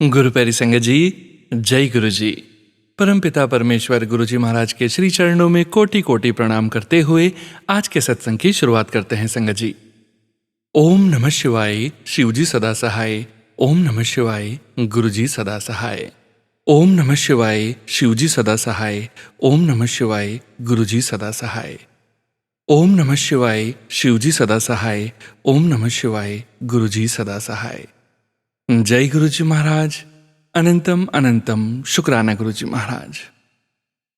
गुरु प्यारी संगत जी, जय गुरु जी। परमपिता परमेश्वर गुरु जी महाराज के श्री चरणों में कोटि कोटि प्रणाम करते हुए आज के सत्संग की शुरुआत करते हैं संगत जी। ओम नमः शिवाय, शिव जी सदा सहाय। ओम नमः शिवाय, गुरु जी सदा सहाय। ओम नमः शिवाय, शिव जी सदा सहाय। ओम नमः शिवाय, गुरु जी सदा सहाय। ओम नमः शिवाय, शिव जी सदा सहाय। ओम नमः शिवाय, गुरु जी सदा सहाय। जय गुरु जी महाराज। अनंतम अनंतम शुक्राना गुरु जी महाराज।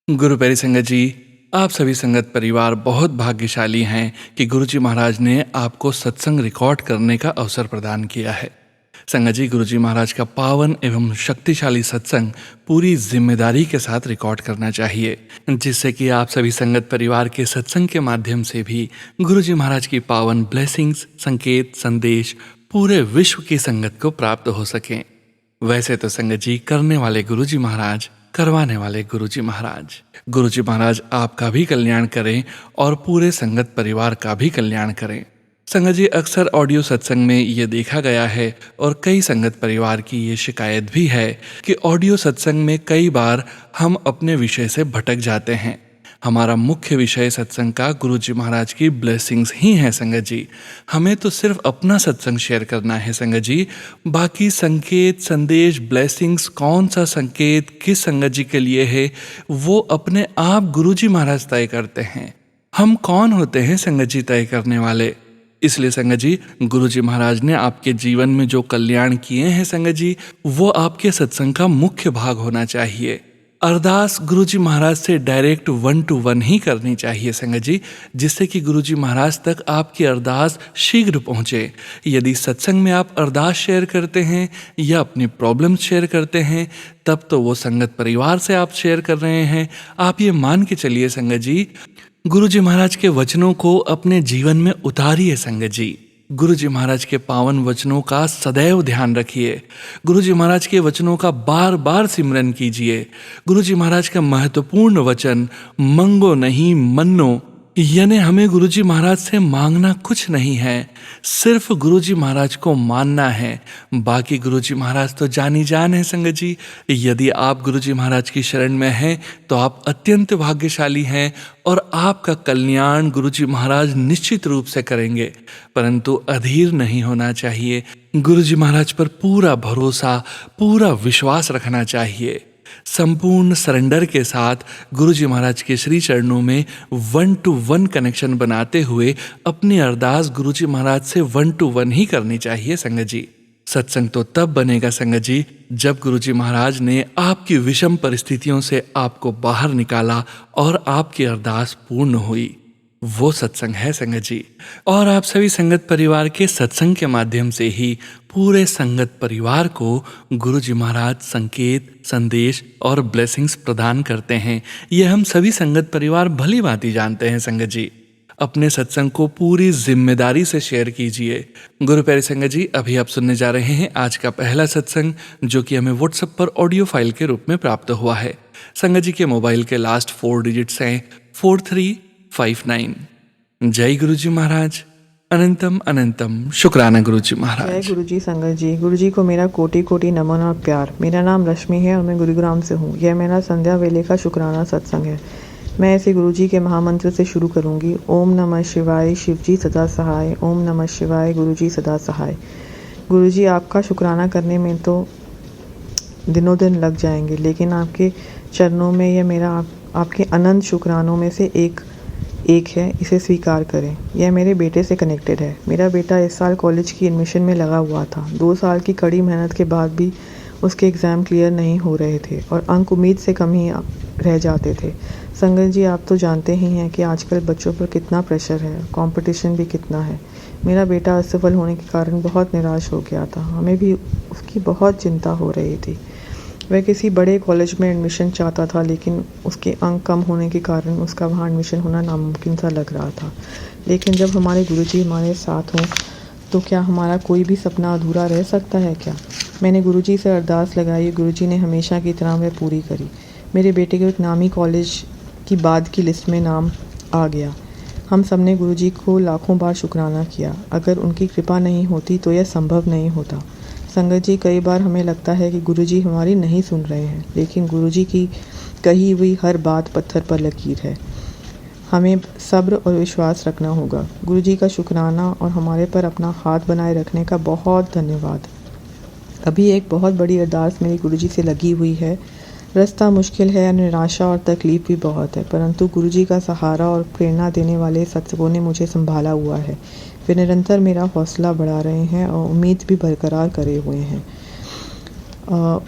गुरु प्यारी संगत जी, आप सभी संगत परिवार बहुत भाग्यशाली हैं कि गुरु जी महाराज ने आपको सत्संग रिकॉर्ड करने का अवसर प्रदान किया है। संगत जी, गुरु जी महाराज का पावन एवं शक्तिशाली सत्संग पूरी जिम्मेदारी के साथ रिकॉर्ड करना चाहिए, जिससे कि आप सभी संगत परिवार के सत्संग के माध्यम से भी गुरु जी महाराज की पावन ब्लेसिंग्स, संकेत, संदेश पूरे विश्व की संगत को प्राप्त हो सकें। वैसे तो संगत जी, करने वाले गुरु जी महाराज, करवाने वाले गुरु जी महाराज। गुरु जी महाराज आपका भी कल्याण करें और पूरे संगत परिवार का भी कल्याण करें। संगत जी, अक्सर ऑडियो सत्संग में ये देखा गया है और कई संगत परिवार की ये शिकायत भी है कि ऑडियो सत्संग में कई बार हम अपने विषय से भटक जाते हैं। हमारा मुख्य विषय सत्संग का गुरु जी महाराज की ब्लेसिंग्स ही है संगत जी। हमें तो सिर्फ अपना सत्संग शेयर करना है संगत जी। बाकी संकेत, संदेश, ब्लेसिंग्स, कौन सा संकेत किस संगत जी के लिए है, वो अपने आप गुरु जी महाराज तय करते हैं। हम कौन होते हैं संगत जी तय करने वाले? इसलिए संगत जी, गुरु जी महाराज ने आपके जीवन में जो कल्याण किए हैं संगत जी, वो आपके सत्संग का मुख्य भाग होना चाहिए। अरदास गुरु जी महाराज से डायरेक्ट 1 to 1 ही करनी चाहिए संगत जी, जिससे कि गुरु जी महाराज तक आपकी अरदास शीघ्र पहुँचे। यदि सत्संग में आप अरदास शेयर करते हैं या अपनी प्रॉब्लम शेयर करते हैं, तब तो वो संगत परिवार से आप शेयर कर रहे हैं। आप ये मान के चलिए संगत जी, गुरु जी महाराज के वचनों को अपने जीवन में उतारिए संगत जी। गुरु जी महाराज के पावन वचनों का सदैव ध्यान रखिए। गुरु जी महाराज के वचनों का बार बार सिमरन कीजिए। गुरु जी महाराज का महत्वपूर्ण वचन, मंगो नहीं मन्नो, यानी हमें गुरु जी महाराज से मांगना कुछ नहीं है, सिर्फ गुरु जी महाराज को मानना है। बाकी गुरु जी महाराज तो जानी जान है संगत जी। यदि आप गुरु जी महाराज की शरण में हैं तो आप अत्यंत भाग्यशाली हैं और आपका कल्याण गुरु जी महाराज निश्चित रूप से करेंगे। परंतु अधीर नहीं होना चाहिए। गुरु जी महाराज पर पूरा भरोसा, पूरा विश्वास रखना चाहिए। संपूर्ण सरेंडर के साथ गुरु जी महाराज के श्री चरणों में 1 to 1 कनेक्शन बनाते हुए अपनी अरदास गुरु जी महाराज से 1 to 1 ही करनी चाहिए संगत जी। सत्संग तो तब बनेगा संगत जी जब गुरु जी महाराज ने आपकी विषम परिस्थितियों से आपको बाहर निकाला और आपकी अरदास पूर्ण हुई। वो सत्संग है संगत जी। और आप सभी संगत परिवार के सत्संग के माध्यम से ही पूरे संगत परिवार को गुरु जी महाराज संकेत, संदेश और ब्लेसिंग्स प्रदान करते हैं। ये हम सभी संगत परिवार भली भांति जानते हैं संगत जी। अपने सत्संग को पूरी जिम्मेदारी से शेयर कीजिए। गुरु प्यारे संगत जी, अभी आप सुनने जा रहे हैं आज का पहला सत्संग, जो कि हमें व्हाट्सएप पर ऑडियो फाइल के रूप में प्राप्त हुआ है। संगत जी के मोबाइल के लास्ट 4 डिजिट्स हैं 4359। जय गुरु जी महाराज। अनंतम अनंतम शुक्राना गुरु जी महाराज। जय गुरु जी संगत जी। गुरु जी को मेरा कोटि कोटि नमन और प्यार। मेरा नाम रश्मि है और मैं गुरुग्राम से हूँ। यह मेरा संध्या वेले का शुक्राना सत्संग है। मैं ऐसे गुरु जी के महामंत्र से शुरू करूँगी। ओम नमः शिवाय, शिव जी सदा सहाय। ओम नमः शिवाय, गुरु जी सदा सहाय। गुरु जी, आपका शुक्राना करने में तो दिनों दिन लग जाएंगे, लेकिन आपके चरणों में यह मेरा आपके अनंत शुक्रानों में से एक है, इसे स्वीकार करें। यह मेरे बेटे से कनेक्टेड है। मेरा बेटा इस साल कॉलेज की एडमिशन में लगा हुआ था। 2 साल की कड़ी मेहनत के बाद भी उसके एग्ज़ाम क्लियर नहीं हो रहे थे और अंक उम्मीद से कम ही रह जाते थे। संगत जी, आप तो जानते ही हैं कि आजकल बच्चों पर कितना प्रेशर है, कंपटीशन भी कितना है। मेरा बेटा असफल होने के कारण बहुत निराश हो गया था। हमें भी उसकी बहुत चिंता हो रही थी। वह किसी बड़े कॉलेज में एडमिशन चाहता था, लेकिन उसके अंक कम होने के कारण उसका वहाँ एडमिशन होना नामुमकिन सा लग रहा था। लेकिन जब हमारे गुरुजी हमारे साथ हों तो क्या हमारा कोई भी सपना अधूरा रह सकता है क्या? मैंने गुरुजी से अरदास लगाई। गुरुजी ने हमेशा की तरह वह पूरी करी। मेरे बेटे को एक नामी कॉलेज की बाद की लिस्ट में नाम आ गया। हम सब ने गुरुजी को लाखों बार शुक्राना किया। अगर उनकी कृपा नहीं होती तो यह संभव नहीं होता। संगत जी, कई बार हमें लगता है कि गुरुजी हमारी नहीं सुन रहे हैं, लेकिन गुरुजी की कही हुई हर बात पत्थर पर लकीर है। हमें सब्र और विश्वास रखना होगा। गुरुजी का शुक्राना और हमारे पर अपना हाथ बनाए रखने का बहुत धन्यवाद। अभी एक बहुत बड़ी अरदास मेरी गुरुजी से लगी हुई है। रास्ता मुश्किल है, निराशा और तकलीफ़ भी बहुत है, परंतु गुरुजी का सहारा और प्रेरणा देने वाले सत्संगों ने मुझे संभाला हुआ है। वे निरंतर मेरा हौसला बढ़ा रहे हैं और उम्मीद भी बरकरार करे हुए हैं।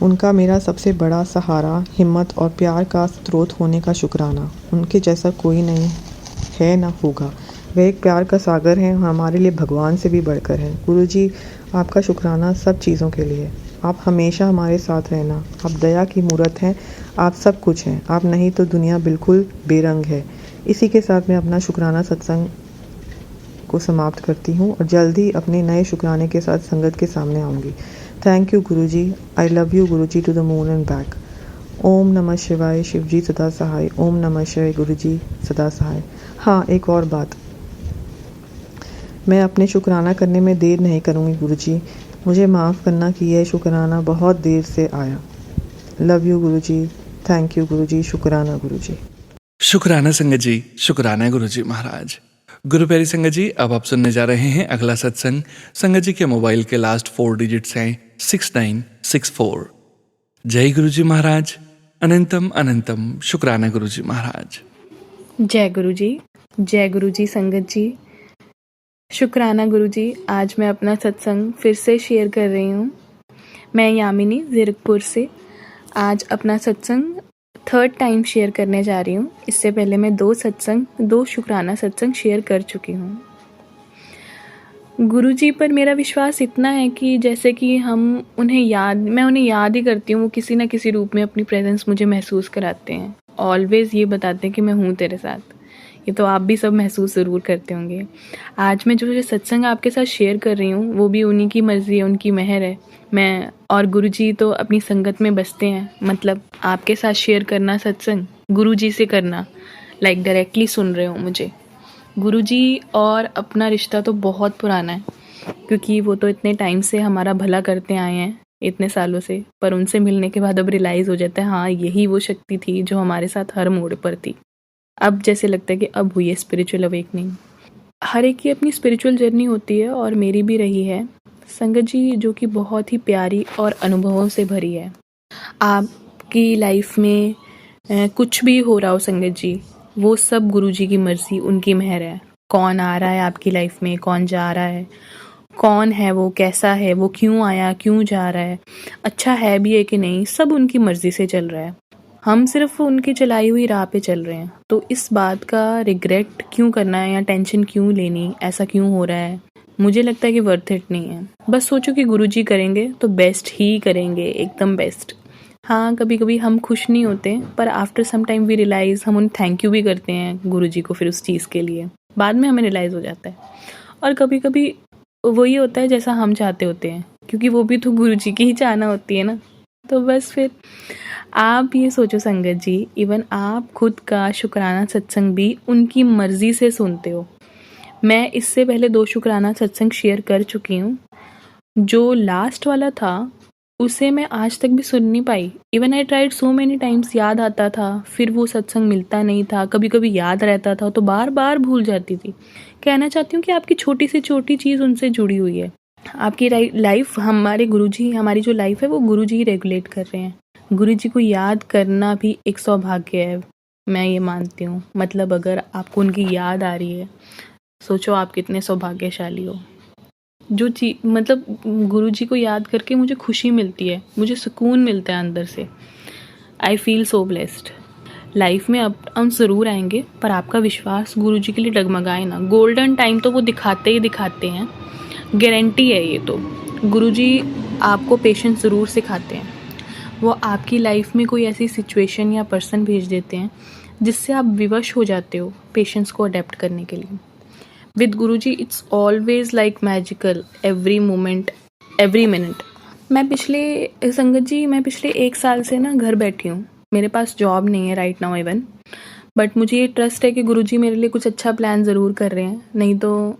उनका मेरा सबसे बड़ा सहारा, हिम्मत और प्यार का स्रोत होने का शुक्राना। उनके जैसा कोई नहीं है, ना होगा। वे एक प्यार का सागर हैं, हमारे लिए भगवान से भी बढ़कर हैं। गुरुजी, आपका शुक्राना सब चीज़ों के लिए। आप हमेशा हमारे साथ रहना। आप दया की मूरत हैं, आप सब कुछ हैं। आप नहीं तो दुनिया बिल्कुल बेरंग है। इसी के साथ मैं अपना शुक्राना सत्संग को समाप्त करती हूँ और जल्द ही अपने नए शुक्राने के साथ संगत के सामने आऊँगी। Thank you Guruji. I love you Guruji to the moon and back. ओम नमः शिवाय। शिवजी सदा सहाय। ओम नमः शिवाय। गुरुजी सदा सहाय। हाँ, एक और बात, मैं अपने शुक्राना करने में देर नहीं करूँगी गुरुजी। मुझे माफ़ करना कि यह शुक्राना बहुत देर से आया। Love you Guruji. Thank you Guruji. शुक्राना गुरुजी। शुक्राना संगत जी, शुक्राना गुरुजी महाराज। गुरु प्यारी संगत जी, अब आप सुनने जा रहे हैं अगला सत्संग। संगत जी के मोबाइल के लास्ट 4 डिजिट्स हैं 6964। जय गुरुजी महाराज। अनंतम अनंतम शुक्राना गुरुजी महाराज। जय गुरु जी संगत जी। शुक्राना गुरु जी। आज मैं अपना सत्संग फिर से शेयर कर रही हूँ। मैं यामिनी ज़ीरकपुर से आज अपना सत्संग 3rd टाइम शेयर करने जा रही हूँ। इससे पहले मैं 2 शुक्राना सत्संग शेयर कर चुकी हूँ। गुरु जी पर मेरा विश्वास इतना है कि जैसे कि मैं उन्हें याद ही करती हूँ, वो किसी न किसी रूप में अपनी प्रेजेंस मुझे महसूस कराते हैं। ऑलवेज़ ये बताते हैं कि मैं हूँ तेरे साथ। ये तो आप भी सब महसूस ज़रूर करते होंगे। आज मैं जो सत्संग आपके साथ शेयर कर रही हूँ वो भी उन्हीं की मर्ज़ी है, उनकी मेहर है। मैं और गुरुजी तो अपनी संगत में बसते हैं। मतलब आपके साथ शेयर करना सत्संग गुरुजी से करना, लाइक डायरेक्टली सुन रहे हो मुझे। गुरुजी और अपना रिश्ता तो बहुत पुराना है, क्योंकि वो तो इतने टाइम से हमारा भला करते आए हैं, इतने सालों से। पर उनसे मिलने के बाद अब रियलाइज़ हो जाता है, हाँ यही वो शक्ति थी जो हमारे साथ हर मोड़ पर थी। अब जैसे लगता है कि अब हुई है स्पिरिचुअल अवेकनिंग। हर एक की अपनी स्पिरिचुअल जर्नी होती है और मेरी भी रही है संगत जी, जो कि बहुत ही प्यारी और अनुभवों से भरी है। आपकी लाइफ में कुछ भी हो रहा हो संगत जी, वो सब गुरुजी की मर्ज़ी, उनकी मेहर है। कौन आ रहा है आपकी लाइफ में, कौन जा रहा है, कौन है वो, कैसा है वो, क्यों आया, क्यों जा रहा है, अच्छा है भी है कि नहीं, सब उनकी मर्ज़ी से चल रहा है। हम सिर्फ उनकी चलाई हुई राह पे चल रहे हैं। तो इस बात का रिग्रेट क्यों करना है या टेंशन क्यों लेनी, ऐसा क्यों हो रहा है? मुझे लगता है कि वर्थ इट नहीं है। बस सोचो कि गुरुजी करेंगे तो बेस्ट ही करेंगे, एकदम बेस्ट। हाँ, कभी कभी हम खुश नहीं होते, पर after some time we realize, हम उन थैंक यू भी करते हैं गुरुजी को फिर उस चीज़ के लिए। बाद में हमें रियलाइज़ हो जाता है। और कभी कभी वही होता है जैसा हम चाहते होते हैं, क्योंकि वो भी तो गुरुजी की ही चाहना होती है ना। तो बस फिर आप ये सोचो संगत जी, इवन आप खुद का शुक्राना सत्संग भी उनकी मर्ज़ी से सुनते हो। मैं इससे पहले 2 शुक्राना सत्संग शेयर कर चुकी हूँ। जो लास्ट वाला था उसे मैं आज तक भी सुन नहीं पाई। Even I tried so many times. याद आता था, फिर वो सत्संग मिलता नहीं था, कभी कभी याद रहता था तो बार बार भूल जाती थी। कहना चाहती हूँ कि आपकी छोटी से छोटी चीज़ उनसे जुड़ी हुई है। आपकी लाइफ, हमारे गुरुजी, हमारी जो लाइफ है वो गुरुजी ही रेगुलेट कर रहे हैं। गुरुजी को याद करना भी एक सौभाग्य है, मैं ये मानती हूँ। मतलब अगर आपको उनकी याद आ रही है, सोचो आप कितने सौभाग्यशाली हो। जो चीज़, मतलब गुरुजी को याद करके मुझे खुशी मिलती है, मुझे सुकून मिलता है अंदर से। I feel so blessed. Life में अप डाउन ज़रूर आएंगे, पर आपका विश्वास गुरुजी के लिए डगमगाए ना। गोल्डन टाइम तो वो दिखाते ही दिखाते हैं, गारंटी है ये तो। गुरुजी आपको पेशेंस ज़रूर सिखाते हैं। वो आपकी लाइफ में कोई ऐसी सिचुएशन या पर्सन भेज देते हैं जिससे आप विवश हो जाते हो पेशेंस को अडेप्ट करने के लिए। With Guruji it's always like magical, every moment, every minute. मैं पिछले 1 साल से ना घर बैठी हूँ। मेरे पास जॉब नहीं है राइट नाउ बट मुझे ये ट्रस्ट है कि गुरुजी मेरे लिए कुछ अच्छा प्लान ज़रूर कर रहे हैं। नहीं तो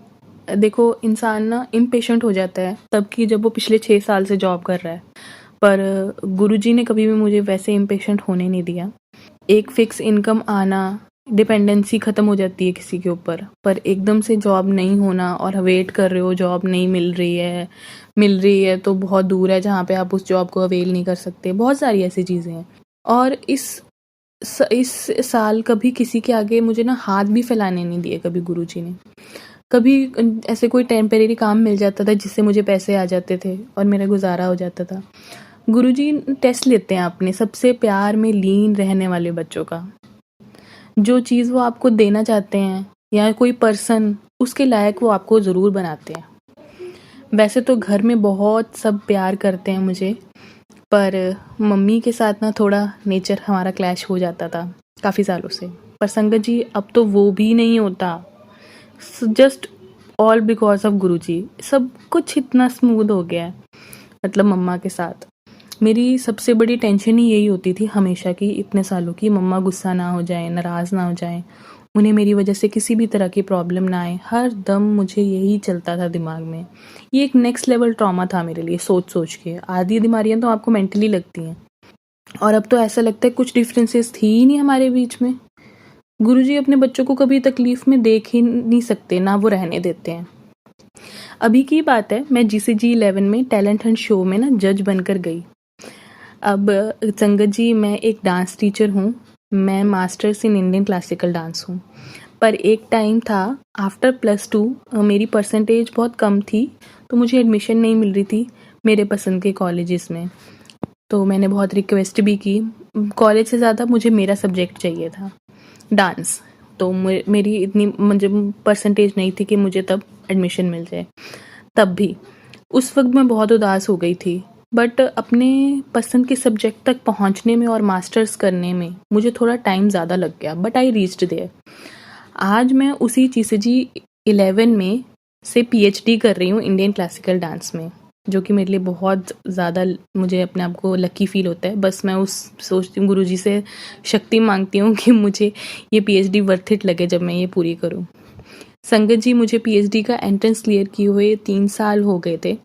देखो इंसान ना इम्पेशेंट हो जाता है तब कि जब वो पिछले 6 साल से जॉब कर रहा है, पर गुरुजी ने कभी भी मुझे वैसे इम्पेशेंट होने नहीं दिया। एक फिक्स इनकम आना, डिपेंडेंसी ख़त्म हो जाती है किसी के ऊपर, पर एकदम से जॉब नहीं होना और वेट कर रहे हो, जॉब नहीं मिल रही है तो बहुत दूर है जहाँ पे आप उस जॉब को अवेल नहीं कर सकते। बहुत सारी ऐसी चीज़ें हैं। और इस साल कभी किसी के आगे मुझे ना हाथ भी फैलाने नहीं दिए कभी गुरुजी ने। कभी ऐसे कोई टेम्परेरी काम मिल जाता था जिससे मुझे पैसे आ जाते थे और मेरा गुजारा हो जाता था। गुरुजी टेस्ट लेते हैं अपने सबसे प्यार में लीन रहने वाले बच्चों का। जो चीज़ वो आपको देना चाहते हैं या कोई पर्सन, उसके लायक वो आपको ज़रूर बनाते हैं। वैसे तो घर में बहुत सब प्यार करते हैं मुझे, पर मम्मी के साथ ना थोड़ा नेचर हमारा क्लैश हो जाता था काफ़ी सालों से। पर संगत जी अब तो वो भी नहीं होता, जस्ट ऑल बिकॉज ऑफ गुरुजी। सब कुछ इतना स्मूथ हो गया है, मतलब मम्मा के साथ। मेरी सबसे बड़ी टेंशन ही यही होती थी हमेशा की, इतने सालों की, मम्मा गुस्सा ना हो जाए, नाराज़ ना हो जाए, उन्हें मेरी वजह से किसी भी तरह की प्रॉब्लम ना आए। हर दम मुझे यही चलता था दिमाग में। ये एक नेक्स्ट लेवल ट्रॉमा था मेरे लिए, सोच के। आधी बीमारियां तो आपको मेंटली लगती हैं, और अब तो ऐसा लगता है कुछ डिफरेंसेस थी ही नहीं हमारे बीच में। गुरुजी अपने बच्चों को कभी तकलीफ में देख ही नहीं सकते, ना वो रहने देते हैं। अभी की बात है, मैं GCG 11 में टैलेंट हंट शो में ना जज बनकर गई। अब संगत जी, मैं एक डांस टीचर हूँ, मैं masters in Indian classical dance हूँ। पर एक टाइम था आफ्टर +2 मेरी परसेंटेज बहुत कम थी, तो मुझे एडमिशन नहीं मिल रही थी मेरे पसंद के कॉलेजेस में। तो मैंने बहुत रिक्वेस्ट भी की, कॉलेज से ज़्यादा मुझे मेरा सब्जेक्ट चाहिए था, डांस। तो मेरी इतनी मुझे परसेंटेज नहीं थी कि मुझे तब एडमिशन मिल जाए। तब भी उस वक्त मैं बहुत उदास हो गई थी, बट अपने पसंद के सब्जेक्ट तक पहुंचने में और मास्टर्स करने में मुझे थोड़ा टाइम ज़्यादा लग गया, बट आई रीच्ड देयर। आज मैं उसी GCG 11 में से PhD कर रही हूँ इंडियन क्लासिकल डांस में, जो कि मेरे लिए बहुत ज़्यादा, मुझे अपने आप को लकी फील होता है। बस मैं सोचती हूँ, गुरुजी से शक्ति मांगती हूँ कि मुझे ये PhD वर्थ इट लगे जब मैं ये पूरी करूँ। संगत जी, मुझे PhD का एंट्रेंस क्लियर किए हुए 3 साल हो गए थे,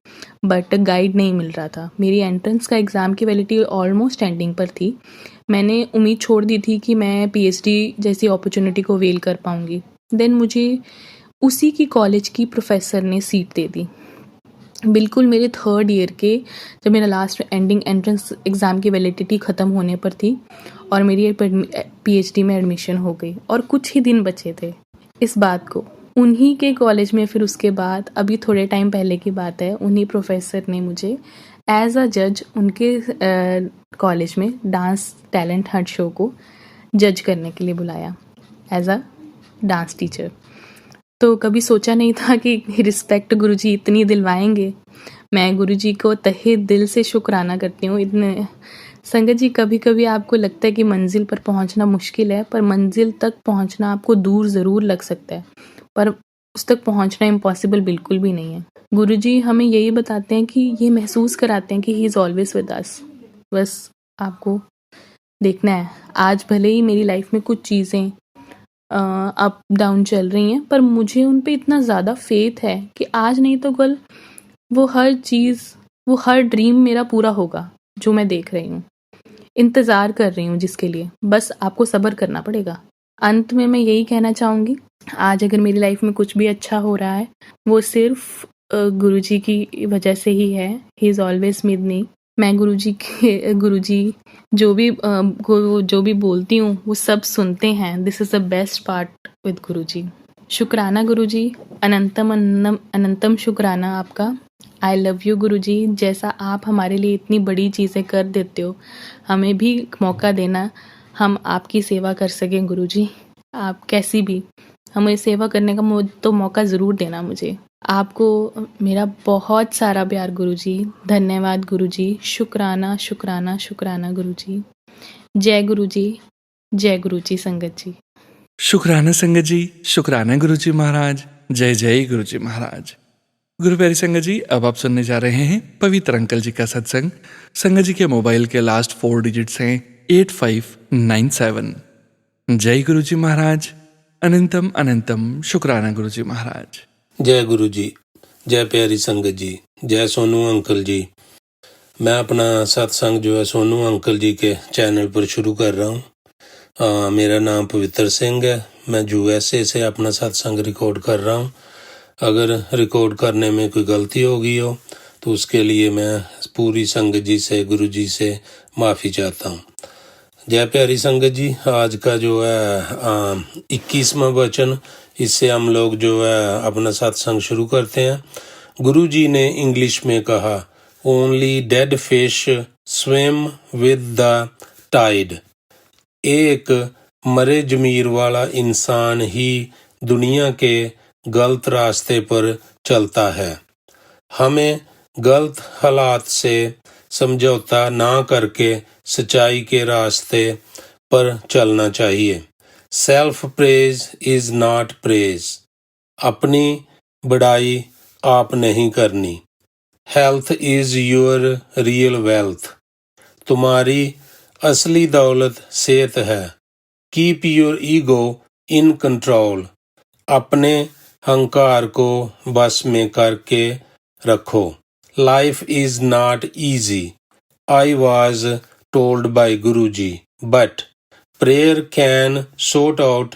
बट गाइड नहीं मिल रहा था। मेरी एंट्रेंस का एग्ज़ाम की वैलिडिटी ऑलमोस्ट एंडिंग पर थी। मैंने उम्मीद छोड़ दी थी कि मैं PhD जैसी अपॉर्चुनिटी को अवेल कर पाऊँगी। देन मुझे उसी की कॉलेज की प्रोफेसर ने सीट दे दी, बिल्कुल मेरे 3rd ईयर के, जब मेरा लास्ट एंडिंग एंट्रेंस एग्ज़ाम की वैलिडिटी ख़त्म होने पर थी, और मेरी PhD में एडमिशन हो गई और कुछ ही दिन बचे थे इस बात को। उन्हीं के कॉलेज में फिर उसके बाद, अभी थोड़े टाइम पहले की बात है, उन्हीं प्रोफेसर ने मुझे एज अ जज उनके कॉलेज में डांस टैलेंट हंट शो को जज करने के लिए बुलाया एज अ डांस टीचर। तो कभी सोचा नहीं था कि रिस्पेक्ट गुरुजी इतनी दिलवाएंगे। मैं गुरुजी को तहे दिल से शुक्राना करती हूँ। इतने संगत जी, कभी कभी आपको लगता है कि मंजिल पर पहुँचना मुश्किल है, पर मंजिल तक पहुँचना आपको दूर ज़रूर लग सकता है, पर उस तक पहुँचना इम्पॉसिबल बिल्कुल भी नहीं है। गुरुजी हमें यही बताते हैं कि ये महसूस कराते हैं कि he is always with us. बस आपको देखना है। आज भले ही मेरी लाइफ में कुछ चीज़ें अप डाउन चल रही हैं, पर मुझे उन पे इतना ज़्यादा फेथ है कि आज नहीं तो कल वो हर ड्रीम मेरा पूरा होगा जो मैं देख रही हूँ, इंतज़ार कर रही हूँ जिसके लिए। बस आपको सब्र करना पड़ेगा। अंत में मैं यही कहना चाहूँगी, आज अगर मेरी लाइफ में कुछ भी अच्छा हो रहा है, वो सिर्फ गुरुजी की वजह से ही है। He is always with me. मैं गुरुजी जो भी बोलती हूँ वो सब सुनते हैं। This is the best part with Guruji. शुक्राना गुरुजी, अनंतम शुक्राना आपका। I love you Guruji. जैसा आप हमारे लिए इतनी बड़ी चीज़ें कर देते हो, हमें भी मौका देना, हम आपकी सेवा कर सकें गुरुजी। आप कैसी भी हमें सेवा करने का तो मौका ज़रूर देना मुझे। आपको मेरा बहुत सारा प्यार गुरुजी। धन्यवाद गुरुजी। शुक्राना शुक्राना शुक्राना गुरुजी। जय गुरुजी, जय गुरुजी संगत जी। शुक्राना संगत जी, शुक्राना गुरुजी महाराज। जय जय गुरुजी महाराज। गुरु प्यारी संगत जी, अब आप सुनने जा रहे हैं पवित्र अंकल जी का सत्संग। संगत जी के मोबाइल के लास्ट 4 डिजिट्स हैं 8597। जय गुरुजी महाराज। अनंतम अनंतम शुक्राना गुरुजी महाराज। जय गुरु जी, जय प्यारी संगत जी, जय सोनू अंकल जी। मैं अपना सत्संग जो है सोनू अंकल जी के चैनल पर शुरू कर रहा हूँ। मेरा नाम पवित्र सिंह है। मैं यूएसए से अपना सत्संग रिकॉर्ड कर रहा हूँ। अगर रिकॉर्ड करने में कोई गलती हो गई हो तो उसके लिए मैं पूरी संगत जी से, गुरु जी से माफ़ी चाहता हूँ। जय प्यारी संगत जी, आज का जो है 21वां वचन, इससे हम लोग जो है अपना सत्संग शुरू करते हैं। गुरु जी ने इंग्लिश में कहा, only dead fish swim with the tide. एक मरे जमीर वाला इंसान ही दुनिया के गलत रास्ते पर चलता है। हमें गलत हालात से समझौता ना करके सच्चाई के रास्ते पर चलना चाहिए। Self praise is not praise. अपनी बड़ाई आप नहीं करनी। Health is your real wealth. तुम्हारी असली दौलत सेहत है। Keep your ego in control. अपने अहंकार को बस में करके रखो। Life is not easy. I was told by Guru ji, but prayer can sort out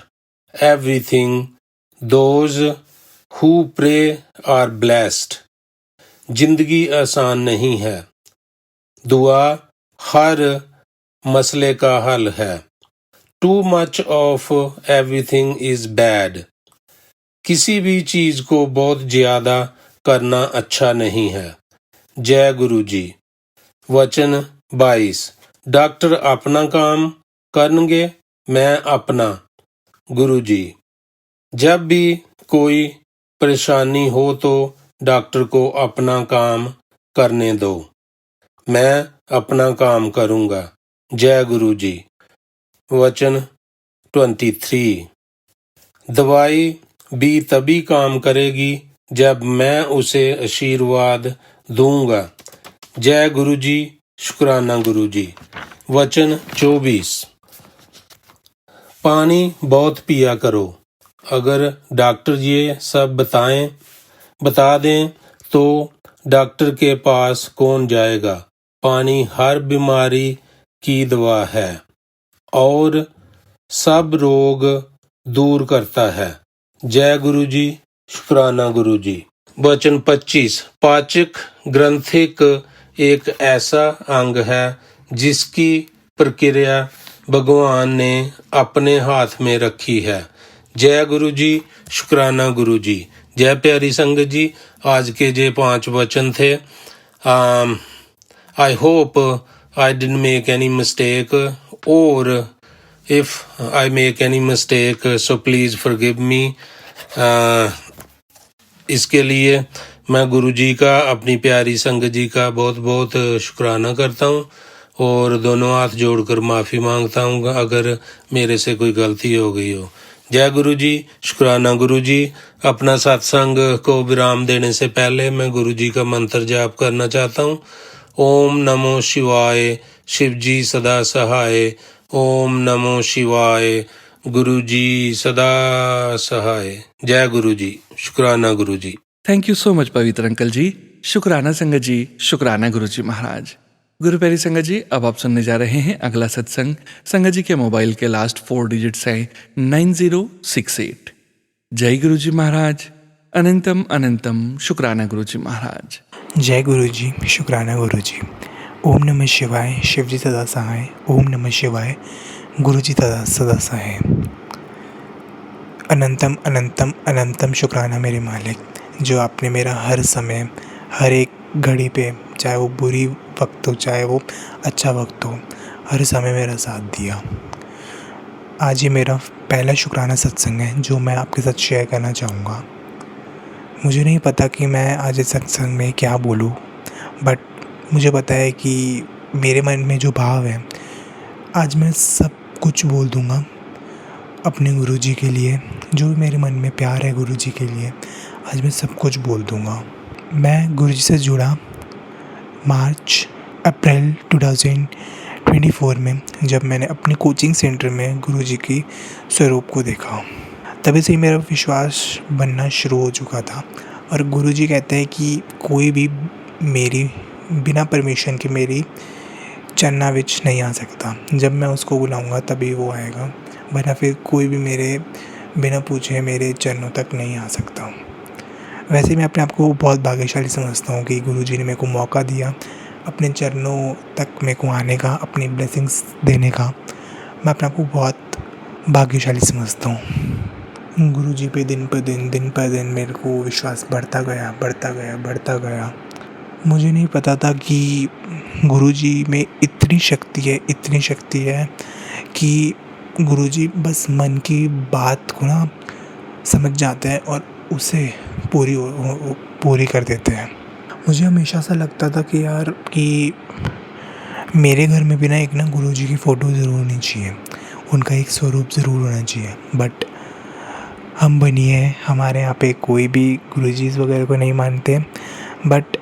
everything. Those who pray are blessed. जिंदगी आसान नहीं है। दुआ हर मसले का हल है। Too much of everything is bad. किसी भी चीज को बहुत ज्यादा करना अच्छा नहीं है। जय गुरु जी। वचन 22। डॉक्टर अपना काम करनगे, मैं अपना। गुरु जी। जब भी कोई परेशानी हो तो डॉक्टर को अपना काम करने दो। मैं अपना काम करूंगा। जय गुरु जी। वचन 23। दवाई भी तभी काम करेगी जब मैं उसे आशीर्वाद दूंगा। जय गुरु जी। शुक्राना गुरु जी। वचन 24। पानी बहुत पिया करो। अगर डॉक्टर ये सब बता दें तो डॉक्टर के पास कौन जाएगा। पानी हर बीमारी की दवा है और सब रोग दूर करता है। जय गुरु जी। शुक्राना गुरु जी। वचन 25। पाचक ग्रंथिक एक ऐसा अंग है जिसकी प्रक्रिया भगवान ने अपने हाथ में रखी है। जय गुरु जी। शुक्राना गुरु जी। जय प्यारी संगत जी, आज के जे 5 वचन थे। I hope I didn't make any mistake, और if I make any mistake so please forgive me. इसके लिए मैं गुरु जी का, अपनी प्यारी संगत जी का बहुत बहुत शुक्राना करता हूँ और दोनों हाथ जोड़कर माफ़ी मांगता हूँ अगर मेरे से कोई गलती हो गई हो। जय गुरु जी। शुक्राना गुरु जी। अपना सत्संग को विराम देने से पहले मैं गुरु जी का मंत्र जाप करना चाहता हूँ। ओम नमो शिवाय। शिव जी सदा सहाय। ओम नमो शिवाय। गुरु जी सदा सहाय। जय गुरु जी। शुक्राना गुरु जी। थैंक यू सो मच पवित्र अंकल जी। शुक्राना संगत जी। शुक्राना गुरु जी महाराज। गुरु प्यारी संगत जी, अब आप सुनने जा रहे हैं अगला सत्संग। संगत जी के मोबाइल के लास्ट 4 डिजिट्स हैं 9068। जय गुरु जी महाराज। अनंतम अनंतम शुक्राना गुरु जी महाराज। जय गुरु जी। शुक्राना गुरु जी। ओम नमः शिवाय। शिव जी सदा सहाय। ओम नमः शिवाय। गुरु जी सदा सहाय। अनंतम अनंतम अनंतम शुक्राना मेरे मालिक, जो आपने मेरा हर समय, हर एक घड़ी पे, चाहे वो बुरी वक्त हो चाहे वो अच्छा वक्त हो, हर समय मेरा साथ दिया। आज ये मेरा पहला शुक्राना सत्संग है जो मैं आपके साथ शेयर करना चाहूँगा। मुझे नहीं पता कि मैं आज इस सत्संग में क्या बोलूँ, बट मुझे पता है कि मेरे मन में जो भाव है, आज मैं सब कुछ बोल दूँगा अपने गुरु जी के लिए। जो मेरे मन में प्यार है गुरु जी के लिए, आज मैं सब कुछ बोल दूँगा। मैं गुरु जी से जुड़ा मार्च अप्रैल 2024 में, जब मैंने अपने कोचिंग सेंटर में गुरु जी की स्वरूप को देखा। तभी से ही मेरा विश्वास बनना शुरू हो चुका था। और गुरुजी कहते हैं कि कोई भी मेरी बिना परमिशन के मेरी चरणों विच नहीं आ सकता। जब मैं उसको बुलाऊँगा तभी वो आएगा, वरना फिर कोई भी मेरे बिना पूछे मेरे चरणों तक नहीं आ सकता। वैसे मैं अपने आप को बहुत भाग्यशाली समझता हूँ कि गुरुजी ने मेरे को मौका दिया अपने चरणों तक मेरे को आने का, अपनी ब्लेसिंग्स देने का। मैं अपने आप को बहुत भाग्यशाली समझता हूँ। गुरुजी पे दिन पर दिन मेरे को विश्वास बढ़ता गया। मुझे नहीं पता था कि गुरुजी में इतनी शक्ति है कि गुरुजी बस मन की बात को ना समझ जाते हैं और उसे पूरी कर देते हैं। मुझे हमेशा ऐसा लगता था कि यार कि मेरे घर में भी ना एक ना गुरुजी की फ़ोटो ज़रूर होनी चाहिए, उनका एक स्वरूप ज़रूर होना चाहिए। बट हम बनिए हमारे यहाँ पे कोई भी गुरुजीज़ वगैरह को नहीं मानते, बट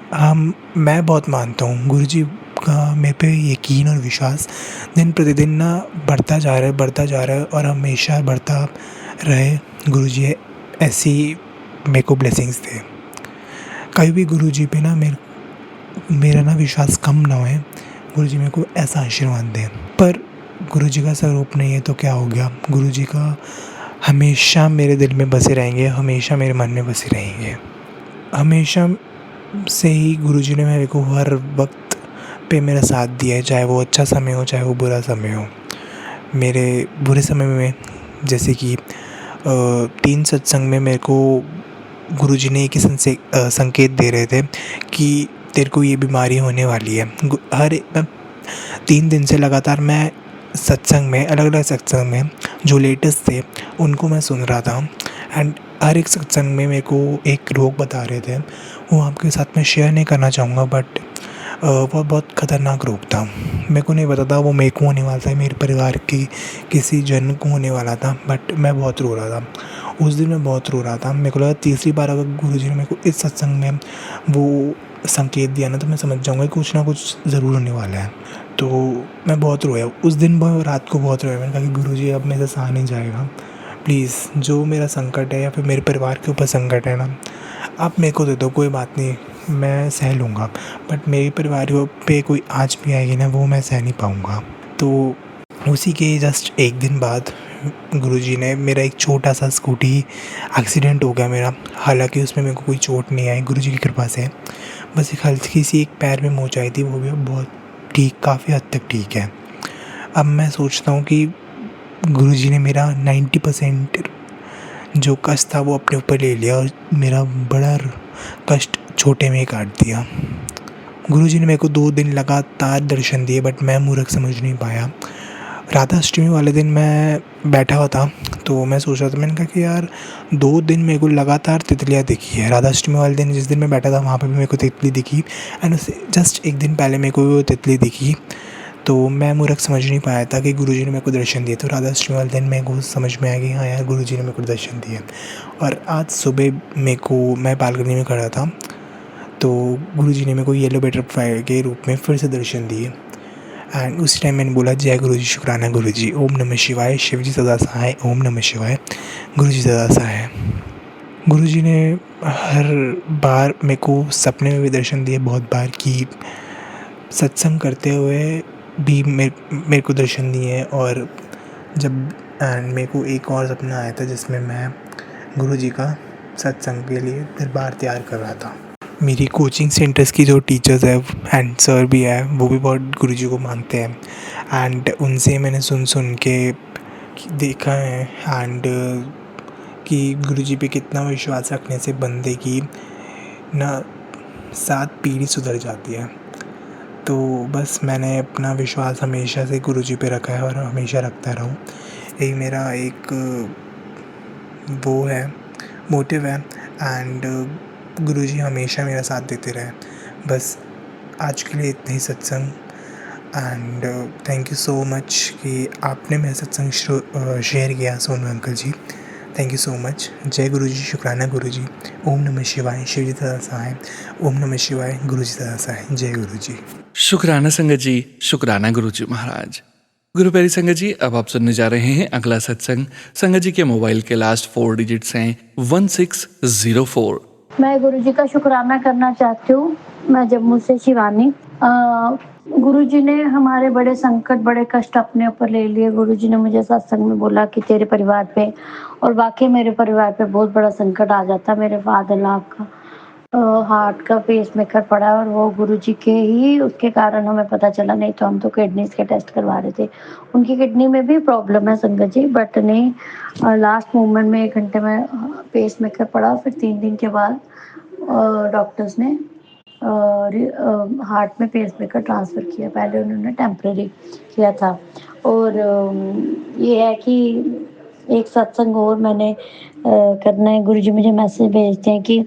मैं बहुत मानता हूँ गुरुजी का। मेरे पे यकीन और विश्वास दिन प्रतिदिन ना बढ़ता जा रहा है और हमेशा बढ़ता रहे। गुरुजी ऐसी मेरे को ब्लेसिंग्स दे। कभी भी गुरुजी पे ना मेरा ना विश्वास कम ना होए, गुरुजी मेरे को ऐसा आशीर्वाद दें। पर गुरुजी का स्वरूप नहीं है तो क्या हो गया, गुरुजी का हमेशा मेरे दिल में बसे रहेंगे, हमेशा मेरे मन में बसे रहेंगे। हमेशा से ही गुरुजी ने मेरे को हर वक्त पे मेरा साथ दिया है, चाहे वो अच्छा समय हो चाहे वो बुरा समय हो। मेरे बुरे समय में जैसे कि 3 सत्संग में मेरे को गुरुजी ने एक ही संकेत दे रहे थे कि तेरे को ये बीमारी होने वाली है। 3 दिन से लगातार मैं सत्संग में अलग-अलग सत्संग में जो लेटेस्ट थे उनको मैं सुन रहा था। एंड हर एक सत्संग में मेरे को एक रोग बता रहे थे, वो आपके साथ में शेयर नहीं करना चाहूँगा, बट वो बहुत ख़तरनाक रोग था। मेरे को नहीं पता था वो मेरे को होने वाला था, मेरे परिवार की किसी जन को होने वाला था। बट मैं बहुत रो रहा था उस दिन, मैं बहुत रो रहा था। मेरे को लगा तीसरी बार अगर गुरुजी ने मेरे को इस सत्संग में वो संकेत दिया ना तो मैं समझ जाऊँगा कि कुछ ना कुछ ज़रूर होने वाला है। तो मैं बहुत रोया उस दिन, रात को बहुत रोया। मैंने कहा कि गुरुजी अब मेरे से सहा नहीं जाएगा, प्लीज़ जो मेरा संकट है या फिर मेरे परिवार के ऊपर संकट है ना, आप मेरे को दे दो, कोई बात नहीं, मैं सह लूँगा। बट मेरे परिवार पे कोई आँच भी आएगी ना, वो मैं सह नहीं पाऊँगा। तो उसी के जस्ट एक दिन बाद गुरुजी ने मेरा एक छोटा सा स्कूटी एक्सीडेंट हो गया मेरा। हालांकि उसमें मेरे को कोई चोट नहीं आई गुरुजी की कृपा से, बस एक हल्की सी एक पैर में मोच आई थी, वो भी बहुत ठीक, काफ़ी हद तक ठीक है। अब मैं सोचता हूँ कि गुरुजी ने मेरा 90% जो कष्ट था वो अपने ऊपर ले लिया और मेरा बड़ा कष्ट छोटे में ही काट दिया। गुरुजी ने मेरे को 2 दिन लगातार दर्शन दिए, बट मैं मूर्ख समझ नहीं पाया। राधा अष्टमी वाले दिन मैं बैठा हुआ था तो मैं सोच रहा था, मैंने कहा कि यार 2 दिन मेरे को लगातार तितलियाँ दिखी है। राधा अष्टमी वाले दिन जिस दिन मैं बैठा था वहाँ पे भी मेरे को तितली दिखी, एंड उससे जस्ट एक दिन पहले मेरे को वो तितली दिखी। तो मैं मूर्ख समझ नहीं पाया था कि गुरुजी ने मेरे को दर्शन दिए। तो राधा अष्टमी वाले दिन मेरे को समझ में आया कि हाँ यार गुरुजी ने मेरे को दर्शन दिए। और आज सुबह मैं बालकनी में खड़ा था तो गुरुजी ने मेरे को येलो बटरफ्लाई के रूप में फिर से दर्शन दिए। एंड उसी टाइम मैंने बोला, जय गुरुजी, शुक्राना गुरुजी, ओम नमः शिवाय, शिवजी सदा सहाय, ओम नमः शिवाय, गुरुजी सदा सहाय। गुरुजी ने हर बार मेरे को सपने में भी दर्शन दिए बहुत बार, कि सत्संग करते हुए भी मेरे को दर्शन दिए। और जब मेरे को एक और सपना आया था जिसमें मैं गुरुजी का सत्संग के लिए दरबार तैयार कर रहा था। मेरी कोचिंग सेंटर्स की जो टीचर्स है एंड सर भी है, वो भी बहुत गुरुजी को मानते हैं। एंड उनसे मैंने सुन के देखा है एंड कि गुरुजी पे कितना विश्वास रखने से बंदे की ना 7 पीढ़ी सुधर जाती है। तो बस मैंने अपना विश्वास हमेशा से गुरुजी पे रखा है और हमेशा रखता रहूँ, यही मेरा एक वो है, मोटिव है। एंड गुरुजी हमेशा मेरा साथ देते रहे। बस आज के लिए इतना ही सत्संग। And thank you so much कि आपने मेरा सत्संग शेयर किया Sonu uncle ji, thank you so much. जय गुरुजी, शुक्राना गुरुजी, ओम नमः शिवाय, शिवजी सदा सहाय, ओम नमः शिवाय, गुरुजी सदा सहाय, जय गुरुजी। शुक्राना संगत जी, शुक्राना गुरुजी महाराज। गुरु प्यारी संगत जी, अब आप सुनने जा रहे हैं अगला सत्संग। संगत जी के मोबाइल के लास्ट 4 डिजिट्स हैं 1604। मैं गुरु जी का शुक्राना करना चाहती हूँ। मैं जम्मू से शिवानी। गुरु जी ने हमारे बड़े संकट, बड़े कष्ट अपने ऊपर ले लिए। गुरु जी ने मुझे सत्संग में बोला कि तेरे परिवार पे, और वाकई मेरे परिवार पे बहुत बड़ा संकट आ जाता। मेरे फादर इन-लॉ का हार्ट का पेसमेकर पड़ा, और वो गुरु जी के ही उसके कारण हमें पता चला, नहीं तो हम तो किडनीज के टेस्ट करवा रहे थे। उनकी किडनी में भी प्रॉब्लम है संगत जी, बट नहीं, लास्ट मोमेंट में 1 घंटे में पेसमेकर पड़ा। फिर 3 दिन के बाद डॉक्टर्स ने हार्ट में पेसमेकर ट्रांसफ़र किया। पहले उन्होंने टेम्परेरी किया था। और ये है कि एक सत्संग और मैंने करना है। गुरुजी मुझे मैसेज भेजते हैं कि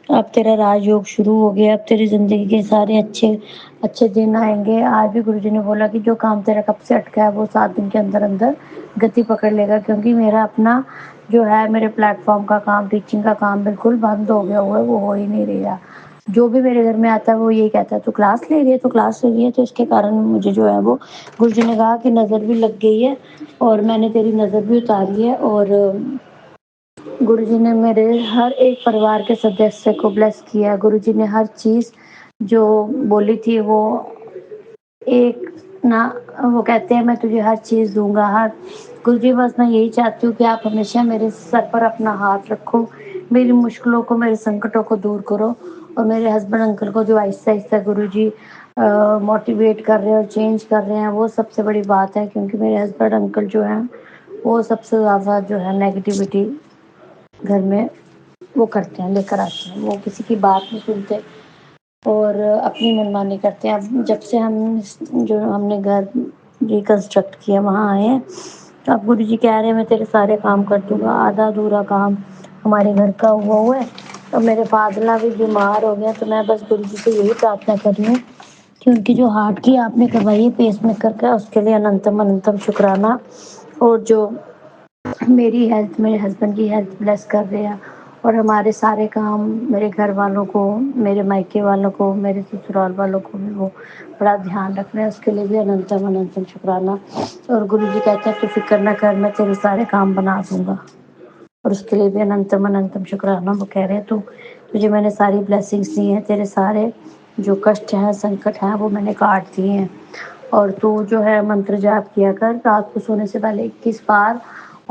अब तेरा राजयोग शुरू हो गया, अब तेरी ज़िंदगी के सारे अच्छे अच्छे दिन आएंगे। आज भी गुरुजी ने बोला कि जो काम तेरा कब से अटका है वो 7 दिन के अंदर अंदर गति पकड़ लेगा, क्योंकि मेरा अपना जो है, मेरे प्लेटफॉर्म का काम, टीचिंग का काम बिल्कुल बंद हो गया हुआ है, वो हो ही नहीं रहा। जो भी मेरे घर में आता है वो यही कहता है, तू क्लास ले रही है, तू क्लास ले रही है। तो इसके कारण मुझे जो है वो गुरुजी ने कहा कि नज़र भी लग गई है और मैंने तेरी नज़र भी उतारी है। और गुरुजी ने मेरे हर एक परिवार के सदस्य को ब्लेस किया। गुरुजी ने हर चीज़ जो बोली थी वो एक ना, वो कहते हैं मैं तुझे हर चीज़ दूँगा। हर गुरुजी, बस मैं यही चाहती हूँ कि आप हमेशा मेरे सर पर अपना हाथ रखो, मेरी मुश्किलों को, मेरे संकटों को दूर करो। और मेरे हस्बैंड अंकल को जो आहिस्ता-आहिस्ता गुरुजी मोटिवेट कर रहे हैं और चेंज कर रहे हैं, वो सबसे बड़ी बात है। क्योंकि मेरे हस्बैंड अंकल जो हैं, वो सबसे ज़्यादा जो है नेगेटिविटी घर में वो करते हैं, लेकर आते हैं। वो किसी की बात नहीं सुनते और अपनी मनमानी करते हैं। अब जब से हम जो हमने घर रिकंस्ट्रक्ट किया, वहाँ आए हैं, तो अब गुरुजी कह रहे हैं मैं तेरे सारे काम कर दूँगा। आधा अधूरा काम हमारे घर का हुआ है। और मेरे फादर भी बीमार हो गए, तो मैं बस गुरुजी से यही प्रार्थना कर रही हूँ कि उनकी जो हार्ट की आपने करवाई है पेसमेकर का, उसके लिए अनंतम अनंतम शुक्राना। और जो मेरी हेल्थ, मेरे हस्बैंड की हेल्थ ब्लेस कर रहे हैं, और हमारे सारे काम, मेरे घर वालों को, मेरे मायके वालों को, मेरे ससुराल वालों को भी वो बड़ा ध्यान रख रहे हैं। उसके लिए भी अनंतम अनंतम शुक्राना। और गुरुजी कहते हैं तू फिक्र ना कर, मैं तेरे सारे काम बना दूँगा। और उसके लिए भी अनंतम अनंतम शुक्राना। वो कह रहे हैं तू, तुझे मैंने सारी ब्लेसिंग्स दी हैं, तेरे सारे जो कष्ट हैं, संकट हैं, वो मैंने काट दिए हैं। और तू जो है मंत्र जाप किया कर, रात को सोने से पहले 21 बार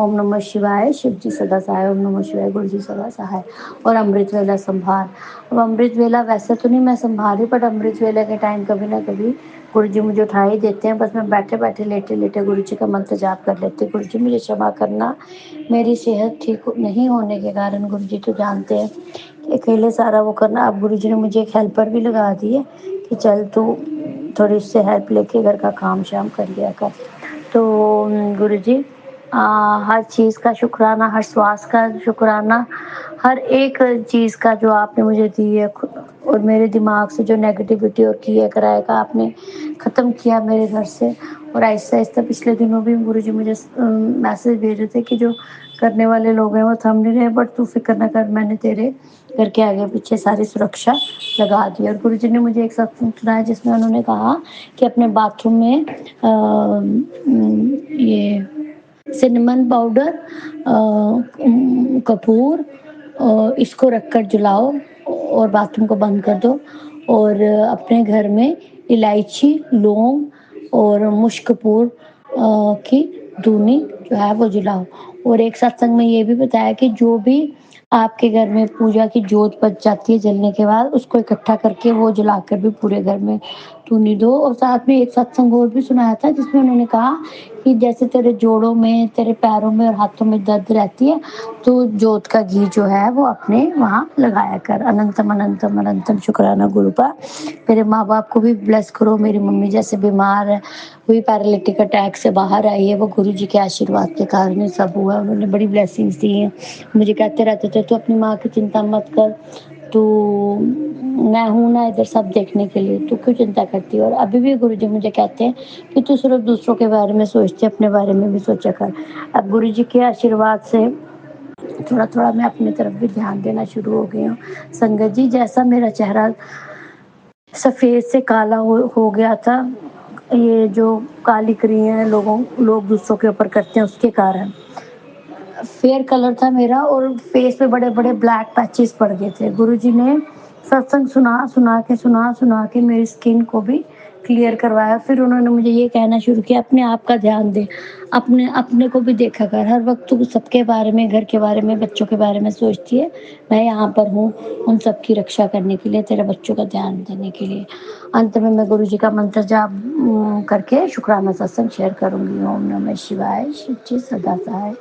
ओम नमः शिवाय, शिव जी सदा सहाय, ओम नमः शिवाय, गुरु जी सदा सहाय। और अमृत वेला संभाल। अब अमृत वेला वैसे तो नहीं मैं संभाल रही, बट अमृत वेला के टाइम कभी ना कभी गुरु जी मुझे उठा ही देते हैं। बस मैं बैठे बैठे, लेटे लेटे गुरु जी का मंत्र जाप कर लेती हूँ। गुरु जी मुझे क्षमा करना, मेरी सेहत ठीक नहीं होने के कारण गुरु जी तो जानते हैं कि अकेले सारा वो करना। अब गुरु जी ने मुझे एक हेल्पर भी लगा दी है कि चल तू थोड़ी उससे हेल्प लेके घर का काम शाम कर लिया कर। तो गुरु जी, हर चीज़ का शुक्राना, हर श्वास का शुक्राना, हर एक चीज़ का जो आपने मुझे दी है। और मेरे दिमाग से जो नेगेटिविटी और किए कराए का आपने ख़त्म किया मेरे घर से। और आहिस्ता-आहिस्ता पिछले दिनों भी गुरुजी मुझे मैसेज भेज रहे थे कि जो करने वाले लोग हैं वो थम नहीं रहे, बट तू फ़िक्र ना कर, मैंने तेरे घर के आगे पीछे सारी सुरक्षा लगा दी। और गुरुजी ने मुझे एक सत्संग सुनाया जिसमें उन्होंने कहा कि अपने बाथरूम में ये सिनेमन पाउडर, कपूर, इसको रखकर जलाओ और बाथरूम को बंद कर दो। और अपने घर में इलायची, लौंग और मुश्क कपूर की धूनी जो है वो जलाओ। और एक सत्संग में ये भी बताया कि जो भी आपके घर में पूजा की जोत बच जाती है जलने के बाद, उसको इकट्ठा करके वो जलाकर भी पूरे घर में धूनी दो। और साथ में एक सत्संग और भी सुनाया था जिसमें उन्होंने कहा कि जैसे तेरे जोड़ों में, तेरे पैरों में और हाथों में दर्द रहती है, तो जोत का घी जो है वो अपने वहाँ लगाया कर। अनंतम अनंतम अनंतम शुक्राना गुरुपा। मेरे माँ बाप को भी ब्लेस करो। मेरी मम्मी जैसे बीमार है, वही पैरालिटिक अटैक से बाहर आई है, वो गुरु जी के आशीर्वाद के कारण ही सब हुआ। उन्होंने बड़ी ब्लेसिंग्स दी हैं। मुझे कहते रहते थे तू अपनी माँ की चिंता मत कर, तू, मैं हूँ ना इधर सब देखने के लिए, तू क्यों चिंता करती है। और अभी भी गुरु जी मुझे कहते हैं कि तू सिर्फ दूसरों के बारे में सोचती, अपने बारे में भी सोचा कर। अब गुरु जी के आशीर्वाद से थोड़ा थोड़ा मैं अपनी तरफ भी ध्यान देना शुरू हो गई हूँ। संगत जी, जैसा मेरा चेहरा सफ़ेद से काला हो गया था, ये जो काली क्रियाएं लोग दूसरों के ऊपर करते हैं उसके कारण फेयर कलर था मेरा और फेस पे बड़े बड़े ब्लैक पैचेस पड़ गए थे। गुरुजी ने सत्संग सुना के मेरी स्किन को भी क्लियर करवाया। फिर उन्होंने मुझे ये कहना शुरू किया, अपने आप का ध्यान दे, अपने अपने को भी देखा कर, हर वक्त तू सबके बारे में, घर के बारे में, बच्चों के बारे में सोचती है, मैं यहाँ पर हूँ उन सब की रक्षा करने के लिए, तेरे बच्चों का ध्यान देने के लिए। अंत में मैं गुरुजी का मंत्र जाप करके शुक्राना सत्संग शेयर करूंगी। ओम नमः शिवाय, शिव जी सदा सहाय।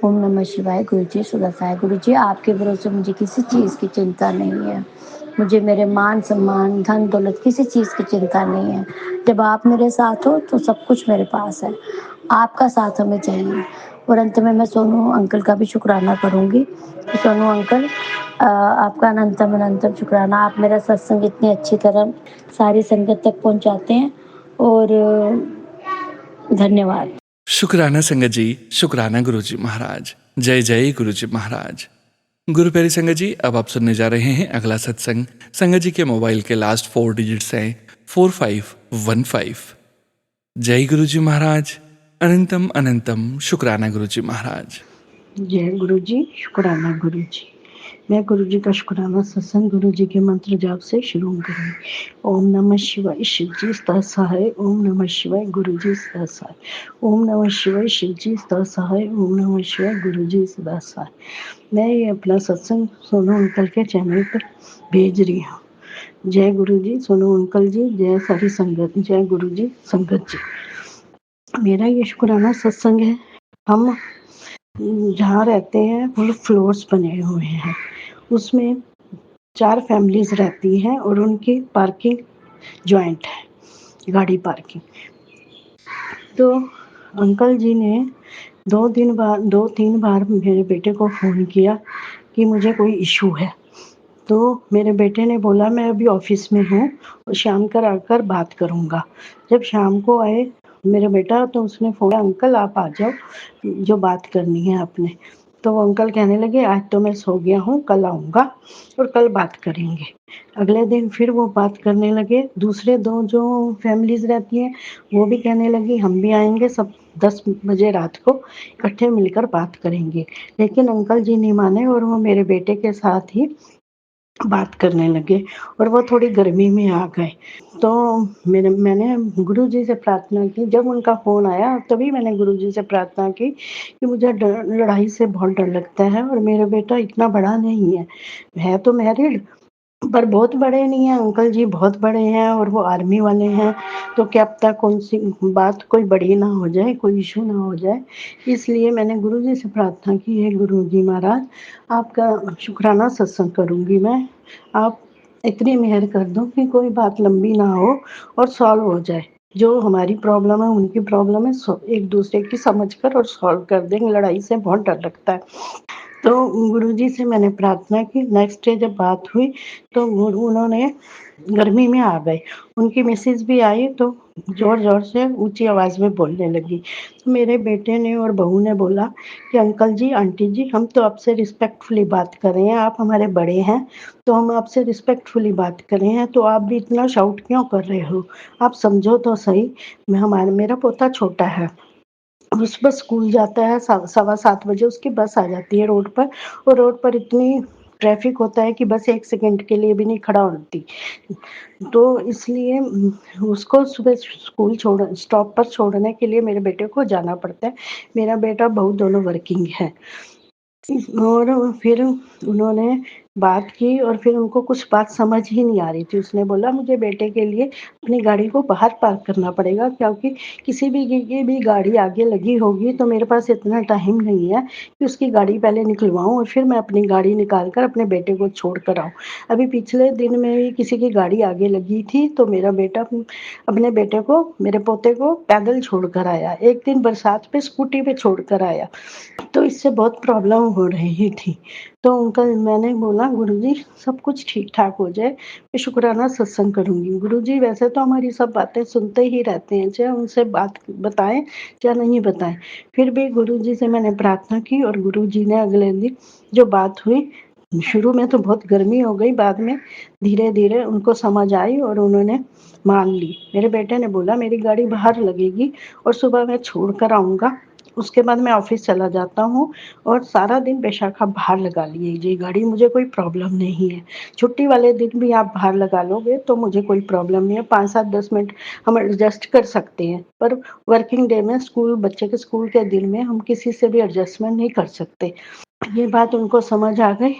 ओम नमः शिवाय, गुरु जी सदा सहाय। गुरु जी आपके भरोसे मुझे किसी चीज़ की चिंता नहीं है, मुझे मेरे मान सम्मान धन दौलत किसी चीज़ की चिंता नहीं है। जब आप मेरे साथ हो तो सब कुछ मेरे पास है, आपका साथ हमें चाहिए। और अंत में मैं सोनू अंकल का भी शुक्राना करूंगी कि सोनू अंकल आपका अनंतम अनंतम शुक्राना, आप मेरा सत्संग इतनी अच्छी तरह सारी संगत तक पहुंचाते हैं। और धन्यवाद। शुक्राना संगत जी, शुक्राना गुरुजी महाराज। जय जय गुरुजी महाराज। गुरु प्यारी संगत जी, अब आप सुनने जा रहे हैं अगला सत्संग। संगत जी के मोबाइल के लास्ट 4 डिजिट्स हैं 4515। जय गुरुजी महाराज। अनंतम अनंतम शुक्राना गुरुजी महाराज। जय गुरु जी, शुक्राना गुरु जी। मैं गुरु जी का शुक्राना सत्संग गुरु जी के मंत्र जाप से शुरू करूंगी। ओम नमः शिवाय, शिव जी सदा सहाय। ओम नमः शिवाय, गुरु जी सदा सहाय। ओम नमः शिवाय, शिव जी सदा सहाय। ओम नमः शिवाय, गुरु जी सदा सहाय। मैं ये अपना सत्संग सोनू अंकल के चैनल पर भेज रही हूँ। जय गुरु जी, सोनू अंकल जी, जय सारी संगत, जय गुरु जी संगत जी। मेरा ये शुक्राना सत्संग है। हम जहाँ रहते हैं वो फ्लोर्स बने हुए हैं, उसमें 4 फैमिलीज रहती हैं और उनकी पार्किंग जॉइंट है, गाड़ी पार्किंग। तो अंकल जी ने 2-3 बार मेरे बेटे को फ़ोन किया कि मुझे कोई इशू है। तो मेरे बेटे ने बोला मैं अभी ऑफिस में हूँ और शाम कर आकर बात करूँगा। जब शाम को आए मेरा बेटा तो उसने फ़ोन, अंकल आप आ जाओ, जो बात करनी है आपने। तो वो अंकल कहने लगे आज तो मैं सो गया हूँ, कल आऊँगा और कल बात करेंगे। अगले दिन फिर वो बात करने लगे। दूसरे 2 जो फैमिलीज़ रहती हैं वो भी कहने लगी हम भी आएँगे, सब 10 बजे रात को इकट्ठे मिलकर बात करेंगे। लेकिन अंकल जी नहीं माने और वो मेरे बेटे के साथ ही बात करने लगे और वो थोड़ी गर्मी में आ गए। तो मैंने गुरुजी से प्रार्थना की। जब उनका फ़ोन आया तभी मैंने गुरुजी से प्रार्थना की कि मुझे लड़ाई से बहुत डर लगता है और मेरा बेटा इतना बड़ा नहीं है तो मैरिड, पर बहुत बड़े नहीं हैं। अंकल जी बहुत बड़े हैं और वो आर्मी वाले हैं, तो क्या पता कौन-सी बात कोई बड़ी ना हो जाए, कोई इश्यू ना हो जाए। इसलिए मैंने गुरुजी से प्रार्थना की, हे गुरुजी महाराज आपका शुक्राना सत्संग करूँगी मैं। आप इतनी मेहर कर दो कि कोई बात लंबी ना हो और सॉल्व हो जाए। जो हमारी प्रॉब्लम है, उनकी प्रॉब्लम है, एक-दूसरे की समझ कर और सॉल्व कर देंगे। लड़ाई से बहुत डर लगता है। तो गुरुजी से मैंने प्रार्थना की। नेक्स्ट डे जब बात हुई तो उन्होंने गर्मी में आ गए। उनकी मिसेज़ भी आई तो ज़ोर-ज़ोर से ऊँची आवाज़ में बोलने लगी। तो मेरे बेटे ने और बहू ने बोला कि अंकल जी, आंटी जी हम तो आपसे रिस्पेक्टफुली बात कर रहे हैं, आप हमारे बड़े हैं, तो हम आपसे रिस्पेक्टफुली बात कर रहे हैं, तो आप भी इतना शाउट क्यों कर रहे हो? आप समझो तो सही, मेरा पोता छोटा है। वो सुबह स्कूल जाता है, 7:15 बजे उसकी बस आ जाती है रोड पर और रोड पर इतनी ट्रैफिक होता है कि बस 1 सेकंड के लिए भी नहीं खड़ा होती। तो इसलिए उसको सुबह स्कूल स्टॉप पर छोड़ने के लिए मेरे बेटे को जाना पड़ता है। मेरा बेटा बहू दोनों वर्किंग है। और फिर उन्होंने बात की और फिर उनको कुछ बात समझ ही नहीं आ रही थी। उसने बोला मुझे बेटे के लिए अपनी गाड़ी को बाहर पार्क करना पड़ेगा, क्योंकि किसी भी की भी गाड़ी आगे लगी होगी तो मेरे पास इतना टाइम नहीं है कि उसकी गाड़ी पहले निकलवाऊँ और फिर मैं अपनी गाड़ी निकाल कर अपने बेटे को छोड़ कर आऊँ। अभी पिछले दिन में भी किसी की गाड़ी आगे लगी थी तो मेरा बेटा अपने बेटे को, मेरे पोते को पैदल छोड़ कर आया। एक दिन बरसात में स्कूटी पे छोड़ कर आया। तो इससे बहुत प्रॉब्लम हो रही थी। तो अंकल मैंने बोला गुरुजी सब कुछ ठीक-ठाक हो जाए, मैं शुक्राना सत्संग करूँगी। गुरुजी वैसे तो हमारी सब बातें सुनते ही रहते हैं, चाहे उनसे बात बताएँ, चाहे नहीं बताएँ। फिर भी गुरुजी से मैंने प्रार्थना की और गुरुजी ने अगले दिन जो बात हुई शुरू में तो बहुत गर्मी हो गई, बाद में धीरे-धीरे उनको समझ आई और उन्होंने मान ली। मेरे बेटे ने बोला मेरी गाड़ी बाहर लगेगी और सुबह मैं छोड़ कर आऊँगा, उसके बाद मैं ऑफ़िस चला जाता हूँ और सारा दिन बेशक आप बाहर लगा लीजिए गाड़ी, मुझे कोई प्रॉब्लम नहीं है। छुट्टी वाले दिन भी आप बाहर लगा लोगे तो मुझे कोई प्रॉब्लम नहीं है, 5, 7, 10 मिनट हम एडजस्ट कर सकते हैं। पर वर्किंग डे में बच्चे के स्कूल के दिन में हम किसी से भी एडजस्टमेंट नहीं कर सकते। ये बात उनको समझ आ गई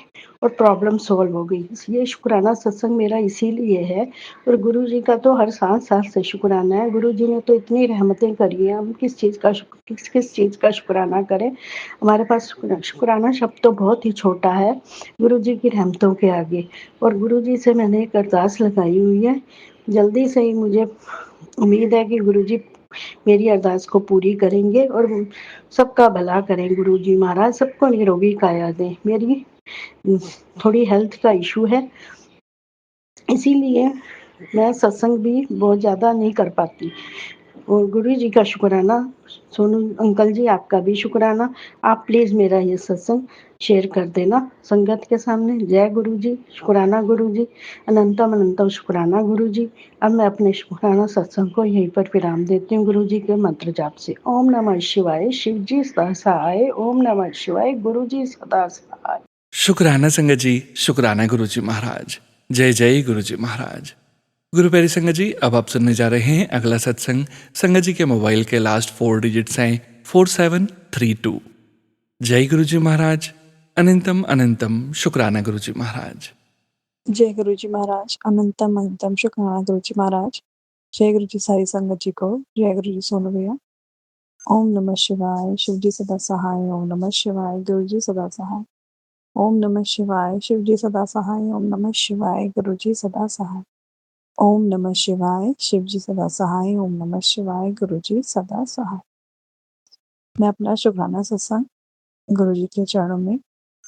और प्रॉब्लम सॉल्व हो गई। इसलिए शुक्राना सत्संग मेरा इसीलिए है और गुरुजी का तो हर सांस-सांस से शुक्राना है। गुरुजी ने तो इतनी रहमतें करी हैं, हम किस चीज़ का शुक्राना करें। हमारे पास शुक्राना शब्द तो बहुत ही छोटा है गुरुजी की रहमतों के आगे। और गुरुजी से मैंने एक अरदास लगाई हुई है, जल्दी से ही मुझे उम्मीद है कि गुरुजी मेरी अरदास को पूरी करेंगे और सबका भला करें गुरुजी महाराज, सबको निरोगी काया दें। मेरी थोड़ी हेल्थ का इश्यू है, इसीलिए मैं सत्संग भी बहुत ज़्यादा नहीं कर पाती। और गुरुजी का शुक्राना, सोनू अंकल जी आपका भी शुक्राना। आप प्लीज़ मेरा ये सत्संग शेयर कर देना संगत के सामने। जय गुरुजी, शुक्राना गुरुजी, अनंतम अनंतम शुक्राना गुरुजी। अब मैं अपने शुक्राना सत्संग को यहीं पर विराम देती हूँ गुरुजी के मंत्र जाप से। ओम नमः शिवाय, शिव जी सदा सहाय। ओम नमः शिवाय, गुरुजी सदा सहाय। शुक्राना संगत जी, शुक्राना गुरुजी महाराज। जय जय गुरुजी महाराज। गुरु प्यारी संगत जी, अब आप सुनने जा रहे हैं अगला सत्संग। संगत जी के मोबाइल के लास्ट 4 डिजिट्स हैं 4732। जय गुरुजी महाराज। अनंतम अनंतम शुक्राना गुरुजी महाराज। जय गुरु जी महाराज। अनंतम अनंतम शुक्राना गुरु जी महाराज। जय गुरु जी सारी संगत जी को। जय गुरु जी सोनू भैया। ओम नमः शिवाय, शिव जी सदा सहाय। ओम नमः शिवाय, गुरु जी सदा सहाय। ओम नमः शिवाय, शिव जी सदा सहाय। ओम नमः शिवाय, गुरु जी सदा सहाय। ओम नमः शिवाय, शिव जी सदा सहाय। ओम नमः शिवाय, गुरु जी सदा सहाय। मैं अपना शुक्राना सत्संग गुरु जी के चरणों में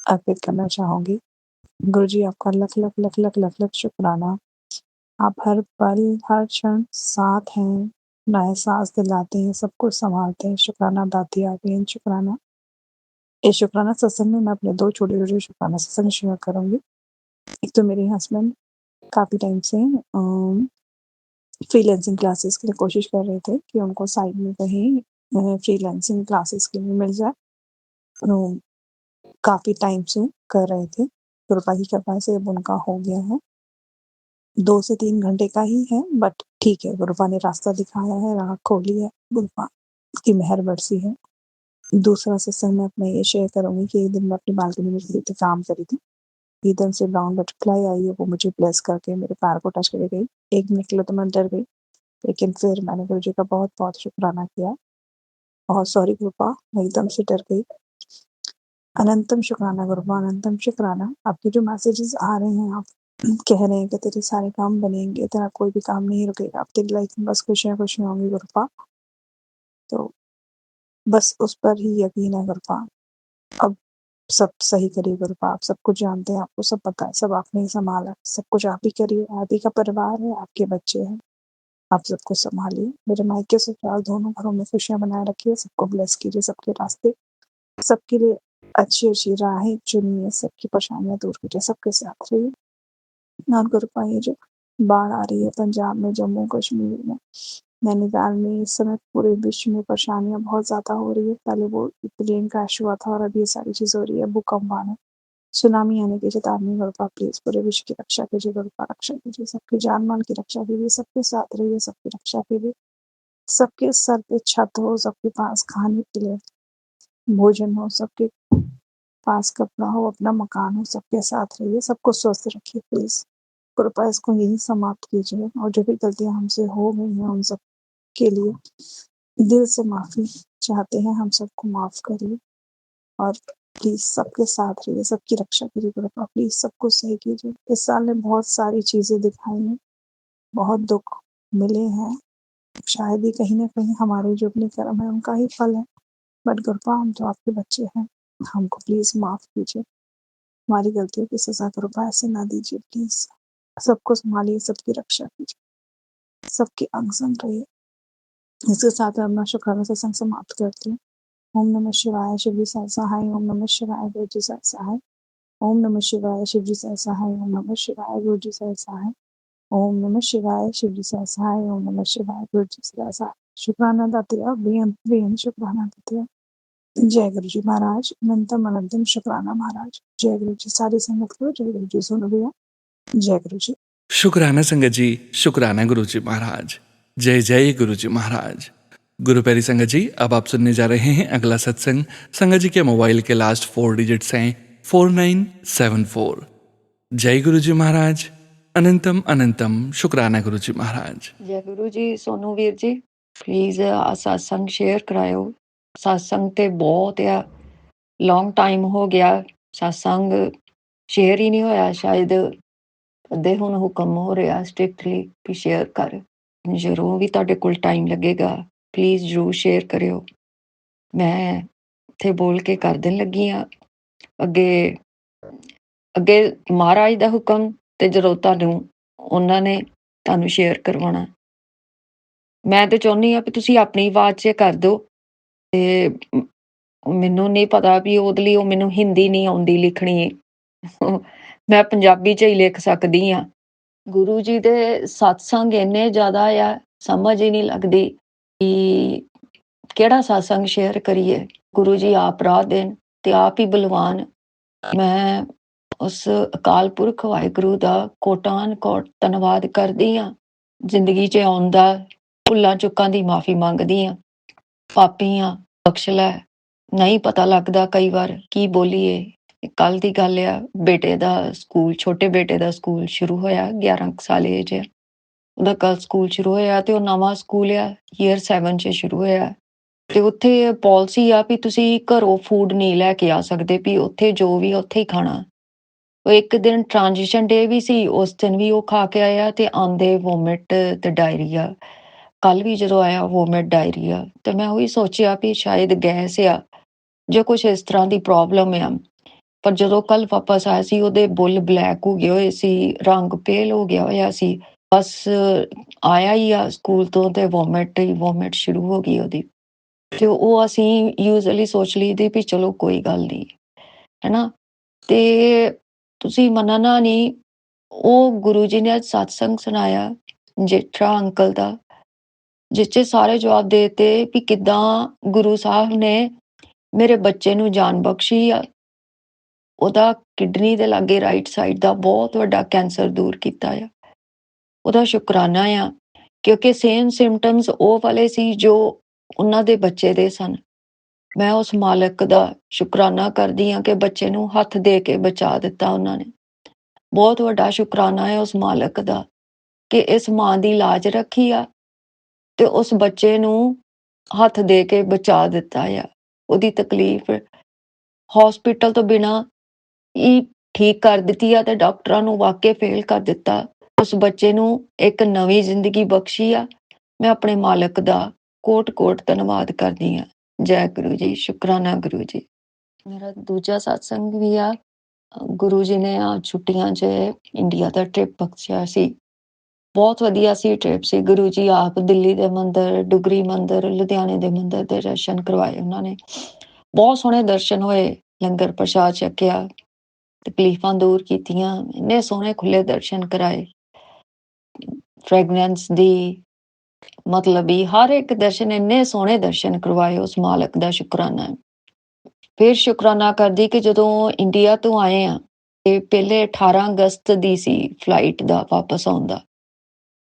अर्पित करना चाहूंगी। गुरु जी आपका लख लख लख लख लख लख शुक्राना। आप हर पल हर क्षण साथ हैं, नए सांस दिलाते हैं, सब कुछ संभालते हैं। शुक्राना दाती आगे शुक्राना। इस शुक्राना सत्संग में मैं अपने 2 छोटे-छोटे शुक्राना सत्संग शेयर करूँगी। एक तो मेरे हस्बैंड काफ़ी टाइम से फ्रीलांसिंग क्लासेस के लिए कोशिश कर रहे थे कि उनको साइड में कहीं फ्रीलांसिंग क्लासेस के लिए मिल जाए। काफ़ी टाइम से कर रहे थे। कृपा की कृपा से अब उनका हो गया है। 2 से 3 घंटे का ही है बट ठीक है, गुरुपा ने रास्ता दिखाया है, राह खोली है, गुरुपा की मेहर बरसी है। दूसरा सत्संग मैं अपना ये शेयर करूँगी कि एक दिन मैं अपनी बालकनी में खड़ी थी, काम कर रही थी। एकदम से ब्राउन बटरफ्लाई आई है, वो मुझे ब्लेस करके मेरे पैर को टच करके गई। 1 मिनट के लिए तो मैं डर गई, लेकिन फिर मैंने गुरुजी का बहुत-बहुत शुक्राना किया। बहुत सॉरी गुरुपा, मैं एकदम से डर गई। अनंतम शुक्राना गुरुपा, अनंतम शुक्राना। आपके जो मैसेजेस आ रहे हैं, आप कह रहे हैं कि तेरे सारे काम बनेंगे, तेरा कोई भी काम नहीं रुकेगा, अब तेरी लाइफ में बस खुशियाँ खुशियाँ होंगी गुरुपा। तो बस उस पर ही यकीन है गुरुपा। अब सब सही करिए गुरुपा, आप सब कुछ जानते हैं, आपको सब पता है, सब आपने ही संभाला है, सब कुछ आप ही करिए। आप ही का परिवार है, आपके बच्चे हैं, आप सबको संभालिए। मेरे मायके ससुराल दोनों घरों में खुशियाँ बनाए रखिए, सबको ब्लेस कीजिए, सबके रास्ते, सबके लिए अच्छी-अच्छी राहें चुनिए, सबकी परेशानियाँ दूर कीजिए, सबके साथ रहिए। और गुरुपा ये जो बाढ़ आ रही है पंजाब में, जम्मू कश्मीर में, नैनीताल में, इस समय पूरे विश्व में परेशानियाँ बहुत ज़्यादा हो रही है। पहले वो प्लेन क्रैश हुआ था और अब ये सारी चीज़ हो रही है, भूकंप आना, सुनामी आने की चेतावनी। गुरुपा प्लीज़ पूरे विश्व की रक्षा कीजिए, गुरुपा रक्षा कीजिए, सबकी जान-माल की रक्षा कीजिए, सबके साथ रहिए, सबकी रक्षा कीजिए। सबके सर पे छत हो, सबके पास खाने के लिए भोजन हो, सबके पास कपड़ा हो, अपना मकान हो, सबके साथ रहिए, सबको स्वस्थ रखिए प्लीज़। कृपया इसको यहीं समाप्त कीजिए और जो भी गलतियाँ हमसे हो गई हैं उन सब के लिए दिल से माफ़ी चाहते हैं, हम सबको माफ़ करिए और प्लीज़ सबके साथ रहिए, सबकी रक्षा कीजिए कृपया, प्लीज़ सबको सही कीजिए। इस साल ने बहुत सारी चीज़ें दिखाई हैं, बहुत दुःख मिले हैं, शायद ही कहीं न कहीं हमारे जो अपने कर्म है उनका ही फल है। बट कृपा हम तो आपके बच्चे हैं, हमको प्लीज़ माफ़ कीजिए। हमारी गलतियों की सज़ा कृपया ऐसे ना दीजिए प्लीज़। सबको सँभालिए, सबकी रक्षा कीजिए, सबके अंग संग रहिए। इसके साथ मैं अपना शुक्राना सत्संग समाप्त करती हूँ। ओम नमः शिवाय, शिव जी सहाय। ओम नमः शिवाय, गुरु जी सहाय। ओम नमः शिवाय शिव जी सह सहाय। ओम नमः शिवाय गुरु जी सह सहाय। ओम नमः शिवाय शिव जी सह सहाय। ओम नमः शिवाय गुरु जी सह सहाय। शुक्राना दातिया बेहद बेहद शुक्राना दातिया। जय गुरु जी महाराज। अनंतम अनंतम शुक्राना महाराज। जय गुरु जी। सारी संगत को जय गुरु जी। सुनो भैया। जय गुरु जी। शुक्राना संगत जी, शुक्राना गुरु जी महाराज। जय जय गुरु जी महाराज। गुरु प्यारी संगत जी, अब आप सुनने जा रहे हैं अगला सत्संग। संगत जी के मोबाइल के लास्ट 4 डिजिट्स हैं 4974। जय गुरु जी महाराज। अनंतम अनंतम शुक्राना गुरु जी महाराज। जय गुरु जी। सोनू ਵੀਰ ਜੀ ਪਲੀਜ਼ ਆ ਸਤਸੰਗ ਸ਼ੇਅਰ ਕਰਾਇਓ। ਸਤਸੰਗ ਤੇ ਬਹੁਤ ਆ, ਲੌਂਗ ਟਾਈਮ ਹੋ ਗਿਆ ਸਤਸੰਗ ਸ਼ੇਅਰ ਹੀ ਨਹੀਂ ਹੋਇਆ। ਸ਼ਾਇਦ ਅੱਧੇ ਹੁਣ ਹੁਕਮ ਹੋ ਰਿਹਾ ਸਟ੍ਰਿਕਟਲੀ ਵੀ ਸ਼ੇਅਰ ਕਰ। ਜਦੋਂ ਵੀ ਤੁਹਾਡੇ ਕੋਲ ਟਾਈਮ ਲੱਗੇਗਾ ਪਲੀਜ਼ ਜ਼ਰੂਰ ਸ਼ੇਅਰ ਕਰਿਓ। ਮੈਂ ਇੱਥੇ ਬੋਲ ਕੇ ਕਰ ਦੇਣ ਲੱਗੀ ਆ। ਅੱਗੇ ਅੱਗੇ ਮਹਾਰਾਜ ਦਾ ਹੁਕਮ ਤੇ ਜਦੋਂ ਉਹਨਾਂ ਨੇ ਤੁਹਾਨੂੰ ਸ਼ੇਅਰ ਕਰਵਾਉਣਾ। ਮੈਂ ਤੇ ਚਾਹੁੰਦੀ ਆ ਵੀ ਤੁਸੀਂ ਆਪਣੀ ਆਵਾਜ਼ 'ਚ ਕਰ ਦਿਓ। ਤੇ ਮੈਨੂੰ ਨਹੀਂ ਪਤਾ ਵੀ ਉਹਦੇ ਲਈ ਉਹ ਮੈਨੂੰ ਹਿੰਦੀ ਨਹੀਂ ਆਉਂਦੀ ਲਿਖਣੀ। ਮੈਂ ਪੰਜਾਬੀ 'ਚ ਹੀ ਲਿਖ ਸਕਦੀ ਆ। ਗੁਰੂ ਜੀ ਦੇ ਸਤਸੰਗ ਇੰਨੇ ਜ਼ਿਆਦਾ ਆ, ਸਮਝ ਹੀ ਨਹੀਂ ਲੱਗਦੀ ਕਿ ਕਿਹੜਾ ਸਤਸੰਗ ਸ਼ੇਅਰ ਕਰੀਏ। ਗੁਰੂ ਜੀ ਆਪ ਰਾਹ ਦੇਣ ਤੇ ਆਪ ਹੀ ਬਲਵਾਨ। ਮੈਂ ਉਸ ਅਕਾਲ ਪੁਰਖ ਵਾਹਿਗੁਰੂ ਦਾ ਕੋਟਾਨ ਕੋਟ ਧੰਨਵਾਦ ਕਰਦੀ ਆ। ਜ਼ਿੰਦਗੀ 'ਚ ਆਉਣ ਦਾ ਭੁੱਲਾਂ ਚੁੱਕਾਂ ਦੀ ਮਾਫੀ ਮੰਗਦੀ ਆ। ਪਾਪੀ ਆ, ਬਖਸ਼ ਲੈ। ਨਹੀਂ ਪਤਾ ਲੱਗਦਾ ਕਈ ਵਾਰ ਕੀ ਬੋਲੀਏ। ਕੱਲ ਦੀ ਗੱਲ ਆ, ਬੇਟੇ ਦਾ ਸਕੂਲ, ਛੋਟੇ ਬੇਟੇ ਦਾ ਸਕੂਲ ਸ਼ੁਰੂ ਹੋਇਆ। 11 ਸਾਲ ਏਜ ਆ ਉਹਦਾ। ਕੱਲ ਸਕੂਲ ਸ਼ੁਰੂ ਹੋਇਆ ਤੇ ਉਹ ਨਵਾਂ ਸਕੂਲ ਆ, ਈਅਰ 7 'ਚ ਸ਼ੁਰੂ ਹੋਇਆ। ਤੇ ਉੱਥੇ ਪਾਲਿਸੀ ਆ ਵੀ ਤੁਸੀਂ ਘਰੋਂ ਫੂਡ ਨਹੀਂ ਲੈ ਕੇ ਆ ਸਕਦੇ, ਵੀ ਉੱਥੇ ਜੋ ਵੀ ਉੱਥੇ ਹੀ ਖਾਣਾ। ਉਹ ਇੱਕ ਦਿਨ ਟ੍ਰਾਂਜੀਸ਼ਨ ਡੇ ਵੀ ਸੀ, ਉਸ ਦਿਨ ਵੀ ਉਹ ਖਾ ਕੇ ਆਇਆ ਤੇ ਆਂਦੇ ਵੋਮਿਟ ਤੇ ਡਾਇਰੀਆ। ਕੱਲ ਵੀ ਜਦੋਂ ਆਇਆ ਵੋਮਿਟ ਡਾਇਰੀਆ। ਤੇ ਮੈਂ ਉਹੀ ਸੋਚਿਆ ਵੀ ਸ਼ਾਇਦ ਗੈਸ ਆ ਜਾਂ ਕੁਛ ਇਸ ਤਰ੍ਹਾਂ ਦੀ ਪ੍ਰੋਬਲਮ ਆ। ਪਰ ਜਦੋਂ ਕੱਲ ਵਾਪਸ ਆਇਆ ਸੀ ਉਹਦੇ ਬੁੱਲ ਬਲੈਕ ਹੋ ਗਏ ਹੋਏ ਸੀ, ਰੰਗ ਪੇਲ ਹੋ ਗਿਆ ਹੋਇਆ ਸੀ। ਬਸ ਆਇਆ ਹੀ ਆ ਸਕੂਲ ਤੋਂ ਤੇ ਵੋਮਿਟ ਸ਼ੁਰੂ ਹੋ ਗਈ ਉਹਦੀ। ਤੇ ਉਹ ਅਸੀਂ ਯੂਜ਼ਲੀ ਸੋਚ ਲਈਦੀ ਵੀ ਚਲੋ ਕੋਈ ਗੱਲ ਨਹੀਂ, ਹੈਨਾ। ਤੇ ਤੁਸੀਂ ਮੰਨਣਾ ਨਹੀਂ, ਉਹ ਗੁਰੂ ਜੀ ਨੇ ਅੱਜ ਸਤਸੰਗ ਸੁਣਾਇਆ ਜੇਠਾ ਅੰਕਲ ਦਾ, ਜਿਸ 'ਚ ਸਾਰੇ ਜਵਾਬ ਦੇ ਦਿੱਤੇ ਵੀ ਕਿੱਦਾਂ ਗੁਰੂ ਸਾਹਿਬ ਨੇ ਮੇਰੇ ਬੱਚੇ ਨੂੰ ਜਾਨ ਬਖਸ਼ੀ ਆ। ਉਹਦਾ ਕਿਡਨੀ ਦੇ ਲਾਗੇ ਰਾਈਟ ਸਾਈਡ ਦਾ ਬਹੁਤ ਵੱਡਾ ਕੈਂਸਰ ਦੂਰ ਕੀਤਾ ਆ। ਉਹਦਾ ਸ਼ੁਕਰਾਨਾ ਆ, ਕਿਉਂਕਿ ਸੇਮ ਸਿੰਪਟਮਸ ਉਹ ਵਾਲੇ ਸੀ ਜੋ ਉਹਨਾਂ ਦੇ ਬੱਚੇ ਦੇ ਸਨ। ਮੈਂ ਉਸ ਮਾਲਕ ਦਾ ਸ਼ੁਕਰਾਨਾ ਕਰਦੀ ਹਾਂ ਕਿ ਬੱਚੇ ਨੂੰ ਹੱਥ ਦੇ ਕੇ ਬਚਾ ਦਿੱਤਾ ਉਹਨਾਂ ਨੇ। ਬਹੁਤ ਵੱਡਾ ਸ਼ੁਕਰਾਨਾ ਹੈ ਉਸ ਮਾਲਕ ਦਾ ਕਿ ਇਸ ਮਾਂ ਦੀ ਲਾਜ ਰੱਖੀ ਆ ਤੇ ਉਸ ਬੱਚੇ ਨੂੰ ਹੱਥ ਦੇ ਕੇ ਬਚਾ ਦਿੱਤਾ ਆ। ਉਹਦੀ ਤਕਲੀਫ ਹਸਪੀਟਲ ਤੋਂ ਬਿਨਾਂ ਹੀ ਠੀਕ ਕਰ ਦਿੱਤੀ ਆ ਤੇ ਡਾਕਟਰਾਂ ਨੂੰ ਵਾਕਿਆ ਫੇਲ ਕਰ ਦਿੱਤਾ। ਉਸ ਬੱਚੇ ਨੂੰ ਇੱਕ ਨਵੀਂ ਜ਼ਿੰਦਗੀ ਬਖਸ਼ੀ ਆ। ਮੈਂ ਆਪਣੇ ਮਾਲਕ ਦਾ ਕੋਟ ਧੰਨਵਾਦ ਕਰਦੀ ਹਾਂ। ਜੈ ਗੁਰੂ ਜੀ। ਸ਼ੁਕਰਾਨਾ ਗੁਰੂ ਜੀ। ਮੇਰਾ ਦੂਜਾ ਸਤਸੰਗ ਵੀ ਆ। ਗੁਰੂ ਜੀ ਨੇ ਆ ਛੁੱਟੀਆਂ 'ਚ ਇੰਡੀਆ ਦਾ ਟ੍ਰਿਪ ਬਖਸ਼ਿਆ ਸੀ। ਬਹੁਤ ਵਧੀਆ ਸੀ ਟ੍ਰਿਪ ਸੀ। ਗੁਰੂ ਜੀ ਆਪ ਦਿੱਲੀ ਦੇ ਮੰਦਿਰ, ਡੁਗਰੀ ਮੰਦਿਰ, ਲੁਧਿਆਣੇ ਦੇ ਮੰਦਿਰ ਦੇ ਦਰਸ਼ਨ ਕਰਵਾਏ ਉਹਨਾਂ ਨੇ। ਬਹੁਤ ਸੋਹਣੇ ਦਰਸ਼ਨ ਹੋਏ। ਲੰਗਰ ਪ੍ਰਸ਼ਾਦ ਛਕਿਆ, ਤਕਲੀਫਾਂ ਦੂਰ ਕੀਤੀਆਂ। ਇੰਨੇ ਸੋਹਣੇ ਖੁੱਲੇ ਦਰਸ਼ਨ ਕਰਾਏ। ਫ੍ਰੈਗਨੈਂਸ ਦੀ ਮਤਲਬ ਹੀ ਹਰ ਇੱਕ ਦਰਸ਼ਨ, ਇੰਨੇ ਸੋਹਣੇ ਦਰਸ਼ਨ ਕਰਵਾਏ। ਉਸ ਮਾਲਕ ਦਾ ਸ਼ੁਕਰਾਨਾ। ਫਿਰ ਸ਼ੁਕਰਾਨਾ ਕਰਦੀ ਕਿ ਜਦੋਂ ਇੰਡੀਆ ਤੋਂ ਆਏ ਆ ਤੇ ਪਹਿਲੇ 18 ਅਗਸਤ ਦੀ ਸੀ ਫਲਾਈਟ ਦਾ ਵਾਪਸ ਆਉਣ ਦਾ,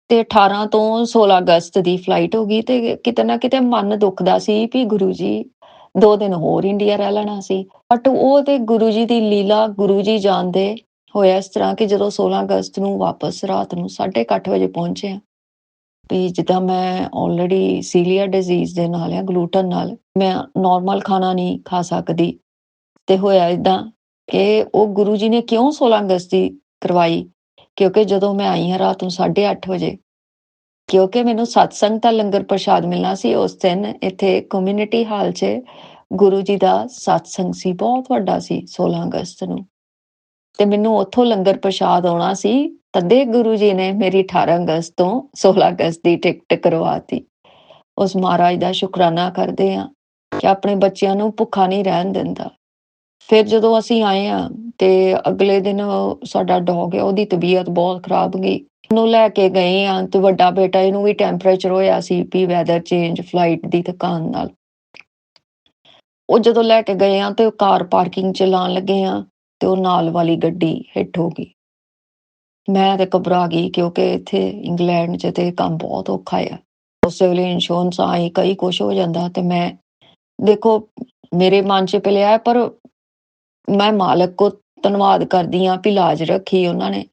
ਤੇ 18 ਤੋਂ 16 ਅਗਸਤ ਦੀ ਫਲਾਈਟ ਹੋ ਗਈ। ਤੇ ਕਿਤੇ ਨਾ ਕਿਤੇ ਮਨ ਦੁਖਦਾ ਸੀ ਵੀ ਗੁਰੂ ਜੀ 2 ਦਿਨ ਹੋਰ ਇੰਡੀਆ ਰਹਿ ਲੈਣਾ ਸੀ। ਬਟ ਉਹ ਤੇ ਗੁਰੂ ਜੀ ਦੀ ਲੀਲਾ, ਗੁਰੂ ਜੀ ਜਾਣਦੇ। ਹੋਇਆ ਇਸ ਤਰ੍ਹਾਂ ਕਿ ਜਦੋਂ 16 ਅਗਸਤ ਨੂੰ ਵਾਪਸ ਰਾਤ ਨੂੰ 8:30 ਵਜੇ ਪਹੁੰਚੇ ਆ, ਵੀ ਜਿੱਦਾਂ ਮੈਂ ਆਲਰੇਡੀ ਸੀਲੀਆ ਡਿਜ਼ੀਜ਼ ਦੇ ਨਾਲ ਆ, ਗਲੂਟਨ ਨਾਲ, ਮੈਂ ਨਾਰਮਲ ਖਾਣਾ ਨਹੀਂ ਖਾ ਸਕਦੀ। ਤੇ ਹੋਇਆ ਏਦਾਂ ਕਿ ਉਹ ਗੁਰੂ ਜੀ ਨੇ ਕਿਉਂ 16 ਅਗਸਤ ਦੀ ਕਰਵਾਈ, ਕਿਉਂਕਿ ਜਦੋਂ ਮੈਂ ਆਈ ਹਾਂ ਰਾਤ ਨੂੰ 8:30 ਵਜੇ, ਕਿਉਂਕਿ ਮੈਨੂੰ ਸਤਸੰਗ ਦਾ ਲੰਗਰ ਪ੍ਰਸ਼ਾਦ ਮਿਲਣਾ ਸੀ ਉਸ ਦਿਨ। ਇੱਥੇ ਕਮਿਊਨਿਟੀ ਹਾਲ 'ਚ ਗੁਰੂ ਜੀ ਦਾ ਸਤਸੰਗ ਸੀ, ਬਹੁਤ ਵੱਡਾ ਸੀ 16 ਅਗਸਤ ਨੂੰ। ਤੇ ਮੈਨੂੰ ਉੱਥੋਂ ਲੰਗਰ ਪ੍ਰਸ਼ਾਦ ਆਉਣਾ ਸੀ। ਤਦੇ ਗੁਰੂ ਜੀ ਨੇ ਮੇਰੀ 18 ਅਗਸਤ ਤੋਂ 16 ਅਗਸਤ ਦੀ ਟਿਕਟ ਕਰਵਾਤੀ। ਉਸ ਮਹਾਰਾਜ ਦਾ ਸ਼ੁਕਰਾਨਾ ਕਰਦੇ ਹਾਂ ਕਿ ਆਪਣੇ ਬੱਚਿਆਂ ਨੂੰ ਭੁੱਖਾ ਨਹੀਂ ਰਹਿਣ ਦਿੰਦਾ। ਫਿਰ ਜਦੋਂ ਅਸੀਂ ਆਏ ਹਾਂ ਤੇ ਅਗਲੇ ਦਿਨ ਸਾਡਾ ਡੌਗ ਹੈ ਉਹਦੀ ਤਬੀਅਤ ਬਹੁਤ ਖਰਾਬ ਗਈ। ਉਹਨੂੰ ਲੈ ਕੇ ਗਏ ਆ ਤੇ ਵੱਡਾ ਬੇਟਾ ਇਹਨੂੰ ਵੀ ਟੈਂਪਰੇਚਰ ਹੋਇਆ ਸੀ ਵੀ ਵੈਦਰ ਚੇਂਜ ਫਲਾਈਟ ਦੀ ਥਕਾਨ ਨਾਲ। ਉਹ ਜਦੋਂ ਲੈ ਕੇ ਗਏ ਆ ਤੇ ਉਹ ਕਾਰ ਪਾਰਕਿੰਗ ਚ ਲਾਉਣ ਲੱਗੇ ਆ ਤੇ ਉਹ ਨਾਲ ਵਾਲੀ ਗੱਡੀ ਹਿੱਟ ਹੋ ਗਈ। ਮੈਂ ਤੇ ਘਬਰਾ ਗਈ ਕਿਉਂਕਿ ਇੱਥੇ ਇੰਗਲੈਂਡ 'ਚ ਤੇ ਕੰਮ ਬਹੁਤ ਔਖਾ ਆ। ਉਸੇ ਵੇਲੇ ਇੰਸ਼ੋਰੈਂਸ ਆਈ ਕਈ ਕੁਛ ਹੋ ਜਾਂਦਾ ਤੇ ਮੈਂ ਦੇਖੋ ਮੇਰੇ ਮਨ 'ਚ ਪਿਆ ਪਰ ਮੈਂ ਮਾਲਕ ਕੋ ਧੰਨਵਾਦ ਕਰਦੀ ਹਾਂ ਵੀ ਲਾਜ ਰੱਖੀ ਉਹਨਾਂ ਨੇ।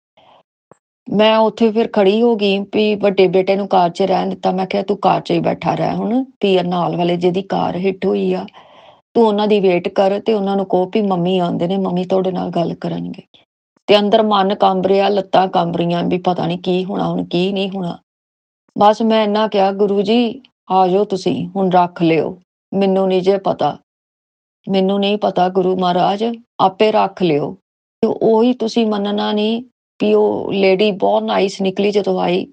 ਮੈਂ ਉੱਥੇ ਫਿਰ ਖੜੀ ਹੋ ਗਈ ਵੀ ਵੱਡੇ ਬੇਟੇ ਨੂੰ ਕਾਰ 'ਚ ਰਹਿਣ ਦਿੱਤਾ। ਮੈਂ ਕਿਹਾ ਤੂੰ ਕਾਰ 'ਚ ਹੀ ਬੈਠਾ ਰਹਿ ਹੁਣ ਵੀ ਨਾਲ ਵਾਲੇ ਜਿਹਦੀ ਕਾਰ ਹਿੱਟ ਹੋਈ ਆ ਤੂੰ ਉਹਨਾਂ ਦੀ ਵੇਟ ਕਰ ਤੇ ਉਹਨਾਂ ਨੂੰ ਕਹੋ ਵੀ ਮੰਮੀ ਆਉਂਦੇ ਨੇ, ਮੰਮੀ ਤੁਹਾਡੇ ਨਾਲ ਗੱਲ ਕਰਨਗੇ। ਤੇ ਅੰਦਰ ਮਨ ਕੰਬ ਰਿਹਾ, ਲੱਤਾਂ ਕੰਬ ਰਹੀਆਂ ਵੀ ਪਤਾ ਨਹੀਂ ਕੀ ਹੋਣਾ ਹੁਣ ਕੀ ਨਹੀਂ ਹੋਣਾ। ਬਸ ਮੈਂ ਇੰਨਾ ਕਿਹਾ ਗੁਰੂ ਜੀ ਆ ਜਾਓ ਤੁਸੀਂ ਹੁਣ ਰੱਖ ਲਿਓ, ਮੈਨੂੰ ਨਹੀਂ ਜੇ ਪਤਾ, ਮੈਨੂੰ ਨਹੀਂ ਪਤਾ ਗੁਰੂ ਮਹਾਰਾਜ ਆਪੇ ਰੱਖ ਲਿਓ। ਤੇ ਉਹੀ ਤੁਸੀਂ ਮੰਨਣਾ ਨਹੀਂ ਵੀ ਉਹ ਲੇਡੀ ਬਹੁਤ ਨਾਈਸ ਨਿਕਲੀ ਜਦੋਂ ਆਈ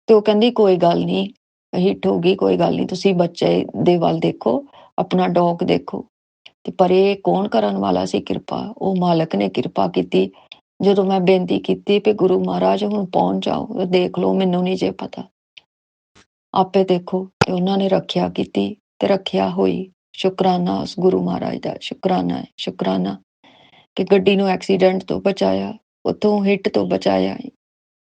ਤੇ ਉਹ ਕਹਿੰਦੀ ਕੋਈ ਗੱਲ ਨਹੀਂ ਹਿੱਟ ਹੋ ਗਈ, ਕੋਈ ਗੱਲ ਨਹੀਂ ਤੁਸੀਂ ਬੱਚੇ ਦੇ ਵੱਲ ਦੇਖੋ, ਆਪਣਾ ਡੌਗ ਦੇਖੋ। ਤੇ ਪਰ ਇਹ ਕੌਣ ਕਰਨ ਵਾਲਾ ਸੀ ਕਿਰਪਾ? ਉਹ ਮਾਲਕ ਨੇ ਕਿਰਪਾ ਕੀਤੀ। ਜਦੋਂ ਮੈਂ ਬੇਨਤੀ ਕੀਤੀ ਵੀ ਗੁਰੂ ਮਹਾਰਾਜ ਹੁਣ ਪਹੁੰਚ ਜਾਓ, ਦੇਖ ਲਓ ਮੈਨੂੰ ਨਹੀਂ ਜੇ ਪਤਾ, ਆਪੇ ਦੇਖੋ। ਤੇ ਉਹਨਾਂ ਨੇ ਰੱਖਿਆ ਕੀਤੀ ਤੇ ਰੱਖਿਆ ਹੋਈ। ਸ਼ੁਕਰਾਨਾ ਉਸ ਗੁਰੂ ਮਹਾਰਾਜ ਦਾ, ਸ਼ੁਕਰਾਨਾ ਹੈ, ਸ਼ੁਕਰਾਨਾ ਕਿ ਗੱਡੀ ਨੂੰ ਐਕਸੀਡੈਂਟ ਤੋਂ ਬਚਾਇਆ, ਉੱਥੋਂ ਹਿੱਟ ਤੋਂ ਬਚਾਇਆ।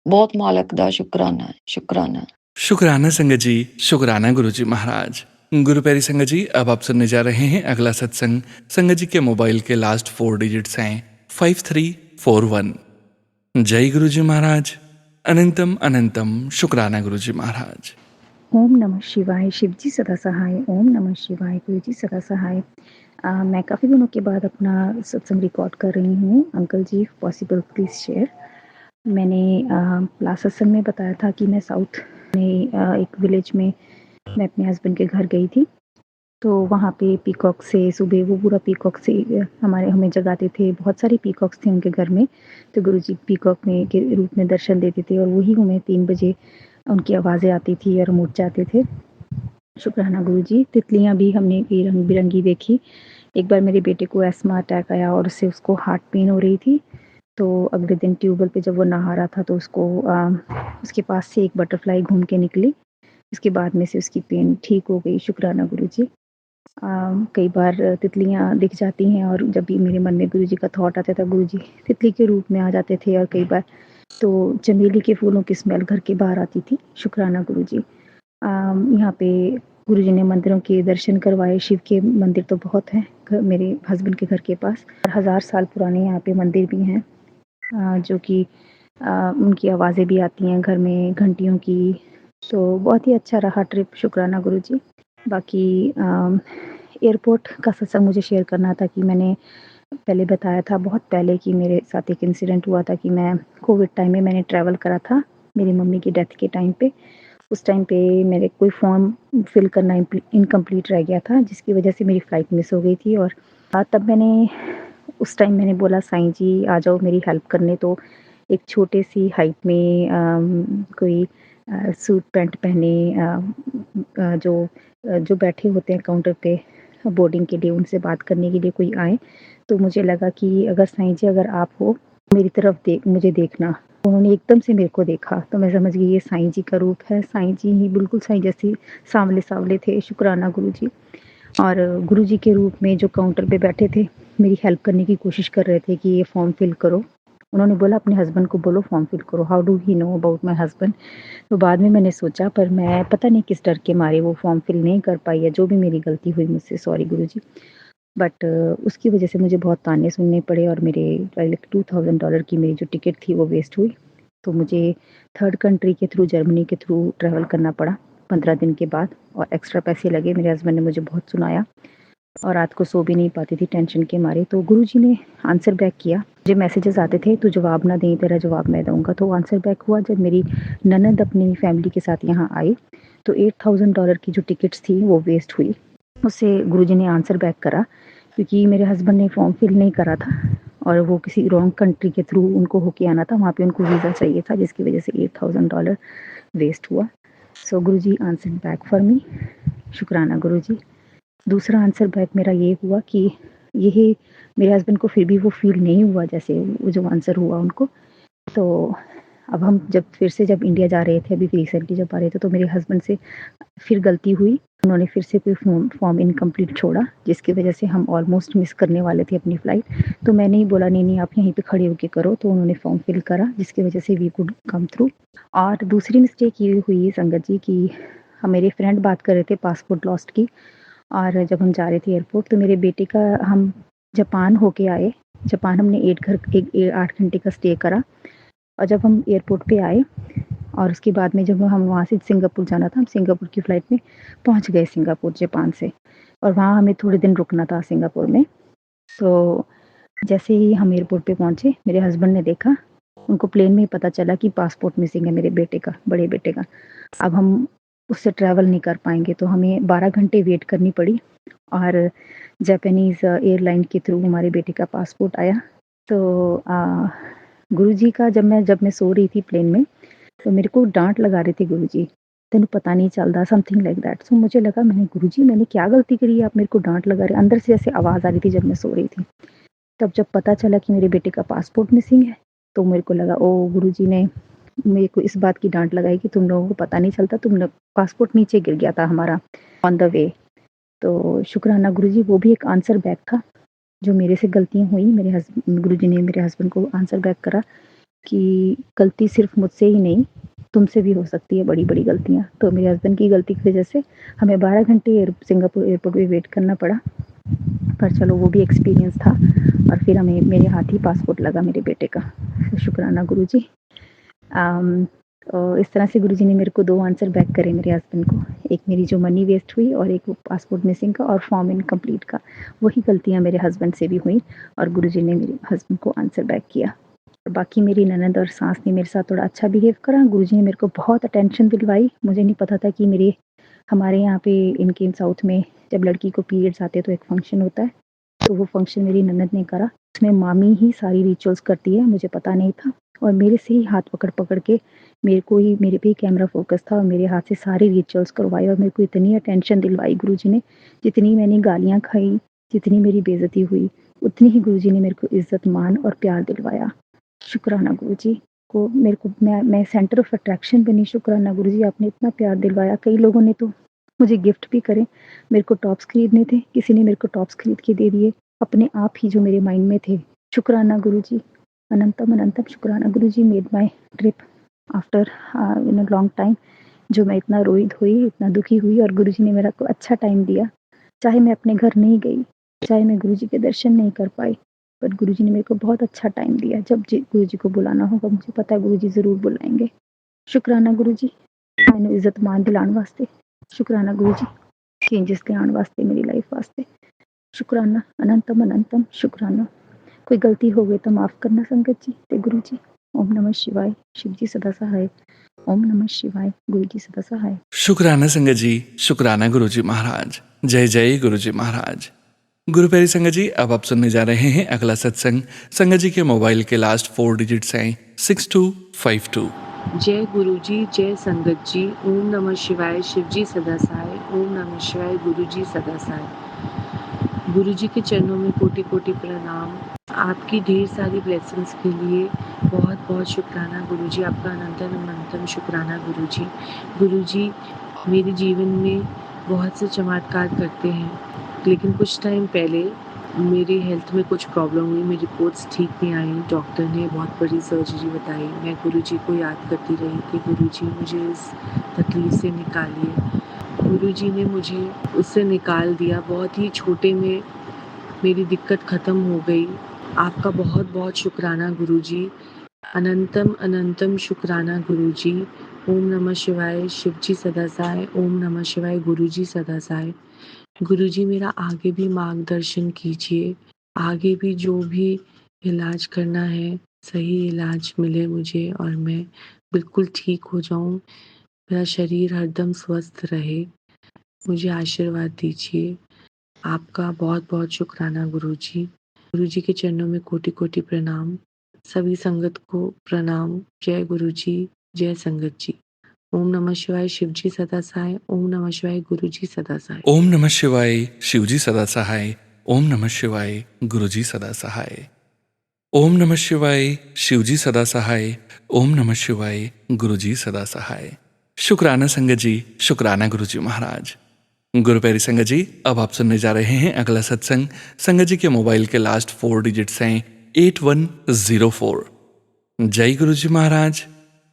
ਬਹੁਤ ਮਾਲਕ ਦਾ ਸ਼ੁਕਰਾਨਾ है, शुक्राना। शुक्राना संगत जी, शुक्राना गुरु जी महाराज। गुरु प्यारी संगत जी, अब आप सुनने जा रहे हैं अगला सत्संग। संगत जी के मोबाइल के लास्ट 4 डिजिट्स हैं 5341। जय गुरु जी महाराज। अनंतम अनंतम शुक्राना गुरु जी महाराज। ओम नमः शिवाय। शिव जी सदा सहाय। ओम नमः शिवाय। गुरु जी सदा सहाय। मैं काफ़ी दिनों के बाद अपना सत्संग रिकॉर्ड कर रही हूँ। Uncle ji possible please share. मैंने लास्ट सत्संग में बताया था कि मैं साउथ में एक विलेज में मैं अपने हस्बैंड के घर गई थी। तो वहाँ पे पीकॉक से सुबह वो पूरा पीकॉक से हमें जगाते थे। बहुत सारे पीकॉक्स थे उनके घर में। तो गुरुजी पीकॉक में के रूप में दर्शन देते थे और वही हमें 3 बजे उनकी आवाज़ें आती थी और हम उठ जाते थे। शुक्राना गुरुजी। तितलियाँ भी हमने रंग बिरंगी देखी। एक बार मेरे बेटे को एस्मा अटैक आया और उससे उसको हार्ट पेन हो रही थी। तो अगले दिन ट्यूबवेल पे जब वो नहा रहा था तो उसको उसके पास से एक बटरफ्लाई घूम के निकली। उसके बाद में से उसकी पेन ठीक हो गई। शुक्राना गुरुजी। कई बार तितलियाँ दिख जाती हैं और जब भी मेरे मन में गुरुजी का थॉट आता था गुरुजी तितली के रूप में आ जाते थे। और कई बार तो चमेली के फूलों की स्मेल घर के बाहर आती थी। शुक्राना गुरुजी। यहाँ पे गुरुजी ने मंदिरों के दर्शन करवाए। शिव के मंदिर तो बहुत हैं मेरे हस्बैंड के घर के पास। 1000 साल पुराने यहाँ पे मंदिर भी हैं जो कि उनकी आवाज़ें भी आती हैं घर में घंटियों की। तो बहुत ही अच्छा रहा ट्रिप। शुक्राना गुरुजी। बाकी एयरपोर्ट का सत्संग मुझे शेयर करना था कि मैंने पहले बताया था बहुत पहले कि मेरे साथ एक इंसिडेंट हुआ था कि मैं कोविड टाइम में मैंने ट्रैवल करा था मेरी मम्मी की डेथ के टाइम पे। उस टाइम पे मेरे कोई फॉर्म फिल करना इनकम्प्लीट रह गया था जिसकी वजह से मेरी फ़्लाइट मिस हो गई थी। और तब मैंने उस टाइम मैंने बोला साईं जी आ जाओ मेरी हेल्प करने। तो एक छोटे सी हाइट में कोई सूट पैंट पहने जो बैठे होते हैं काउंटर पे बोर्डिंग के लिए उनसे बात करने के लिए कोई आए। तो मुझे लगा कि अगर साईं जी अगर आप हो मेरी तरफ मुझे देखना। उन्होंने एकदम से मेरे को देखा तो मैं समझ गई ये साईं जी का रूप है। साईं जी ही बिल्कुल साईं जैसे सांवले सांवले थे। शुक्राना गुरुजी। और गुरुजी के रूप में जो काउंटर पे बैठे थे मेरी हेल्प करने की कोशिश कर रहे थे कि ये फॉर्म फिल करो। उन्होंने बोला अपने हस्बैंड को बोलो फॉर्म फिल करो। How do he know about my husband. तो बाद में मैंने सोचा पर मैं पता नहीं किस डर के मारे वो फॉर्म फिल नहीं कर पाई है। जो भी मेरी गलती हुई मुझसे सॉरी गुरुजी। बट उसकी वजह से मुझे बहुत ताने सुनने पड़े और मेरे $2000 की मेरी जो टिकट थी वो वेस्ट हुई। तो मुझे 3rd कंट्री के थ्रू जर्मनी के थ्रू ट्रैवल करना पड़ा 15 दिन के बाद और एक्स्ट्रा पैसे लगे। मेरे हस्बैंड ने मुझे बहुत सुनाया और रात को सो भी नहीं पाती थी टेंशन के मारे। तो गुरुजी ने आंसर बैक किया। मुझे मैसेजेस आते थे तो जवाब ना दें तेरा जवाब मैं दूंगा। तो आंसर बैक हुआ जब मेरी ननद अपनी फैमिली के साथ यहाँ आई तो $8000 की जो टिकट्स थी वो वेस्ट हुई। उससे गुरुजी ने आंसर बैक करा क्योंकि मेरे हस्बैंड ने फॉर्म फिल नहीं करा था और वो किसी रॉन्ग कंट्री के थ्रू उनको होके आना था। वहाँ पे उनको वीज़ा चाहिए था जिसकी वजह से $8000 वेस्ट हुआ। सो गुरुजी आंसर बैक फॉर मी। शुक्राना गुरुजी। दूसरा आंसर बैक मेरा ये हुआ कि यही मेरे हस्बैंड को फिर भी वो फ़ील नहीं हुआ जैसे वो जो आंसर हुआ उनको। तो अब हम जब इंडिया जा रहे थे, अभी रिसेंटली जब आ रहे थे, तो मेरे हस्बैंड से फिर गलती हुई। उन्होंने फिर से कोई फॉर्म इनकम्प्लीट छोड़ा, जिसकी वजह से हम ऑलमोस्ट मिस करने वाले थे अपनी फ़्लाइट। तो मैंने ही बोला, नहीं आप यहीं पे खड़े होके करो, तो उन्होंने फॉर्म फिल करा, जिसकी वजह से वी कुड कम थ्रू। और दूसरी मिस्टेक ये हुई संगत जी कि मेरे फ्रेंड बात कर रहे थे पासपोर्ट लॉस्ट की, और जब हम जा रहे थे एयरपोर्ट, तो मेरे बेटे का हम जापान होके आए। जापान हमने 8 घंटे का स्टे करा, और जब हम एयरपोर्ट पे आए और उसके बाद में जब हम वहाँ से सिंगापुर जाना था, हम सिंगापुर की फ़्लाइट में पहुँच गए सिंगापुर जापान से, और वहाँ हमें थोड़े दिन रुकना था सिंगापुर में। तो जैसे ही हम एयरपोर्ट पे पहुँचे, मेरे हस्बैंड ने देखा, उनको प्लेन में ही पता चला कि पासपोर्ट मिसिंग है मेरे बेटे का, बड़े बेटे का। अब हम उससे ट्रैवल नहीं कर पाएँगे, तो हमें 12 घंटे वेट करनी पड़ी, और जापानीज़ एयरलाइन के थ्रू हमारे बेटे का पासपोर्ट आया। तो गुरुजी का जब मैं सो रही थी प्लेन में, तो मेरे को डाँट लगा रहे थे गुरुजी, तेनू पता नहीं चलता, समथिंग लाइक दैट। सो मुझे लगा, मैंने गुरुजी मैंने क्या गलती करी है, आप मेरे को डाँट लगा रहे हैं? अंदर से जैसे आवाज़ आ रही थी जब मैं सो रही थी। तब जब पता चला कि मेरे बेटे का पासपोर्ट मिसिंग है, तो मेरे को लगा, ओह! गुरुजी ने मेरे को इस बात की डाँट लगाई कि तुम लोगों को पता नहीं चलता, पासपोर्ट नीचे गिर गया था हमारा ऑन द वे। तो शुक्राना गुरुजी, वो भी एक आंसर बैक था, जो मेरे से गलतियाँ हुई। गुरुजी ने मेरे हस्बैंड को आंसर बैक करा कि गलती सिर्फ मुझसे ही नहीं, तुमसे भी हो सकती है बड़ी-बड़ी गलतियाँ। तो मेरे हस्बैंड की गलती की वजह से हमें 12 घंटे सिंगापुर एयरपोर्ट पे वेट करना पड़ा, पर चलो वो भी एक्सपीरियंस था, और फिर हमें मेरे हाथ ही पासपोर्ट लगा मेरे बेटे का। तो शुक्राना गुरुजी। इस तरह से गुरुजी ने मेरे को 2 आंसर बैक करे मेरे हस्बैंड को, एक मेरी जो मनी वेस्ट हुई और एक वो पासपोर्ट मिसिंग का और फॉर्म इनकम्प्लीट का। वही गलतियाँ मेरे हस्बैंड से भी हुई, और गुरुजी ने मेरे हस्बैंड को आंसर बैक किया। बाकी मेरी ननद और सास ने मेरे साथ थोड़ा अच्छा बिहेव करा। गुरुजी ने मेरे को बहुत अटेंशन दिलवाई। मुझे नहीं पता था कि हमारे यहाँ पे इनके साउथ में जब लड़की को पीरियड्स आते हैं तो एक फंक्शन होता है, तो वो फंक्शन मेरी ननद ने करा। उसमें मामी ही सारी रिचुअल्स करती है, मुझे पता नहीं था, और मेरे से ही हाथ पकड़ के मेरे पे ही कैमरा फोकस था, और मेरे हाथ से सारी रिचुअल्स करवाई, और मेरे को इतनी अटेंशन दिलवाई गुरुजी ने। जितनी मैंने गालियाँ खाई, जितनी मेरी बेइज्जती हुई, उतनी ही गुरुजी ने मेरे को इज़्ज़त, मान और प्यार दिलवाया। शुक्राना गुरुजी को, मेरे को मैं सेंटर ऑफ अट्रैक्शन बनी। शुक्राना गुरुजी, आपने इतना प्यार दिलवाया। कई लोगों ने तो मुझे गिफ्ट भी करे। मेरे को टॉप्स खरीदने थे, किसी ने मेरे को टॉप्स खरीद के दे दिए, अपने आप ही जो मेरे माइंड में थे। शुक्राना गुरुजी, अनंतम अनंतम शुक्राना Guruji. Made my trip after in a long time, जो मैं इतना रोई धोई, इतना दुखी हुई, और गुरुजी ने मेरा को अच्छा टाइम दिया। चाहे मैं अपने घर नहीं गई, चाहे मैं गुरुजी के दर्शन नहीं कर पाई, बट गुरुजी ने मेरे को बहुत अच्छा टाइम दिया। जब गुरुजी को बुलाना होगा, मुझे पता है गुरुजी ज़रूर बुलाएंगे। शुक्राना गुरुजी, मैंने इज़्ज़त मान दिलाने वास्ते। शुक्राना गुरुजी, चेंजेस लियाण वास्ते मेरी लाइफ वास्ते। शुक्राना अनंतम अनंतम शुक्राना। कोई गलती हो गई तो माफ़ करना संगत जी ते गुरु जी। ओम नमः शिवाय, शिव जी सदा सहाय। ओम नमः शिवाय, गुरु जी सदा सहाय। शुक्राना संगत जी, शुक्राना गुरु जी महाराज। जय जय गुरु जी महाराज। गुरु प्यारी संगत जी, अब आप सुनने जा रहे हैं अगला सत्संग। संगत जी के मोबाइल के लास्ट 4 डिजिट्स हैं 6252। जय गुरु जी, जय संगत जी। ओम नमः शिवाय, शिव जी सदा सहाय। ओम नमः शिवाय, गुरु जी सदा सहाय। गुरु जी के चरणों में कोटि कोटि प्रणाम। आपकी ढेर सारी ब्लेसिंग्स के लिए बहुत बहुत शुक्राना गुरु जी। आपका अनंतम अनंतम शुक्राना गुरु जी। गुरु जी मेरे जीवन में बहुत से चमत्कार करते हैं, लेकिन कुछ टाइम पहले मेरी हेल्थ में कुछ प्रॉब्लम हुई, मेरी रिपोर्ट्स ठीक नहीं आई, डॉक्टर ने बहुत बड़ी सर्जरी बताई। मैं गुरुजी को याद करती रही कि गुरुजी मुझे इस तकलीफ से निकालिए। गुरुजी ने मुझे उससे निकाल दिया। बहुत ही छोटे में मेरी दिक्कत ख़त्म हो गई। आपका बहुत बहुत शुक्राना गुरुजी। अनंतम अनंतम शुक्राना गुरुजी। ओम नमः शिवाय, शिव जी सदा सहाय। ओम नमः शिवाय, गुरुजी सदा सहाय। गुरुजी मेरा आगे भी मार्गदर्शन कीजिए, आगे भी जो भी इलाज करना है सही इलाज मिले मुझे, और मैं बिल्कुल ठीक हो जाऊं, मेरा शरीर हरदम स्वस्थ रहे। मुझे आशीर्वाद दीजिए। आपका बहुत बहुत शुक्राना गुरुजी। गुरुजी के चरणों में कोटि कोटि प्रणाम। सभी संगत को प्रणाम। जय गुरुजी, जय संगत जी। ओम नमः शिवाय, शिव जी सदा सहाय। ओम नमः शिवाय, गुरु जी सदा सहाय। ओम नमः शिवाय, शिव जी सदा सहाय। ओम नमः शिवाय गुरुजी सदा सहाय। ओम नमः शिवाय शिवजी सदा सहाय। ओम नमः शिवाय गुरुजी सदा सहाय। शुक्राना संगत जी, शुक्राना गुरुजी महाराज। गुरु प्यारी संगत जी, अब आप सुनने जा रहे हैं अगला सत्संग। संगत जी के मोबाइल के लास्ट 4 डिजिट्स हैं 8104। जय गुरुजी महाराज।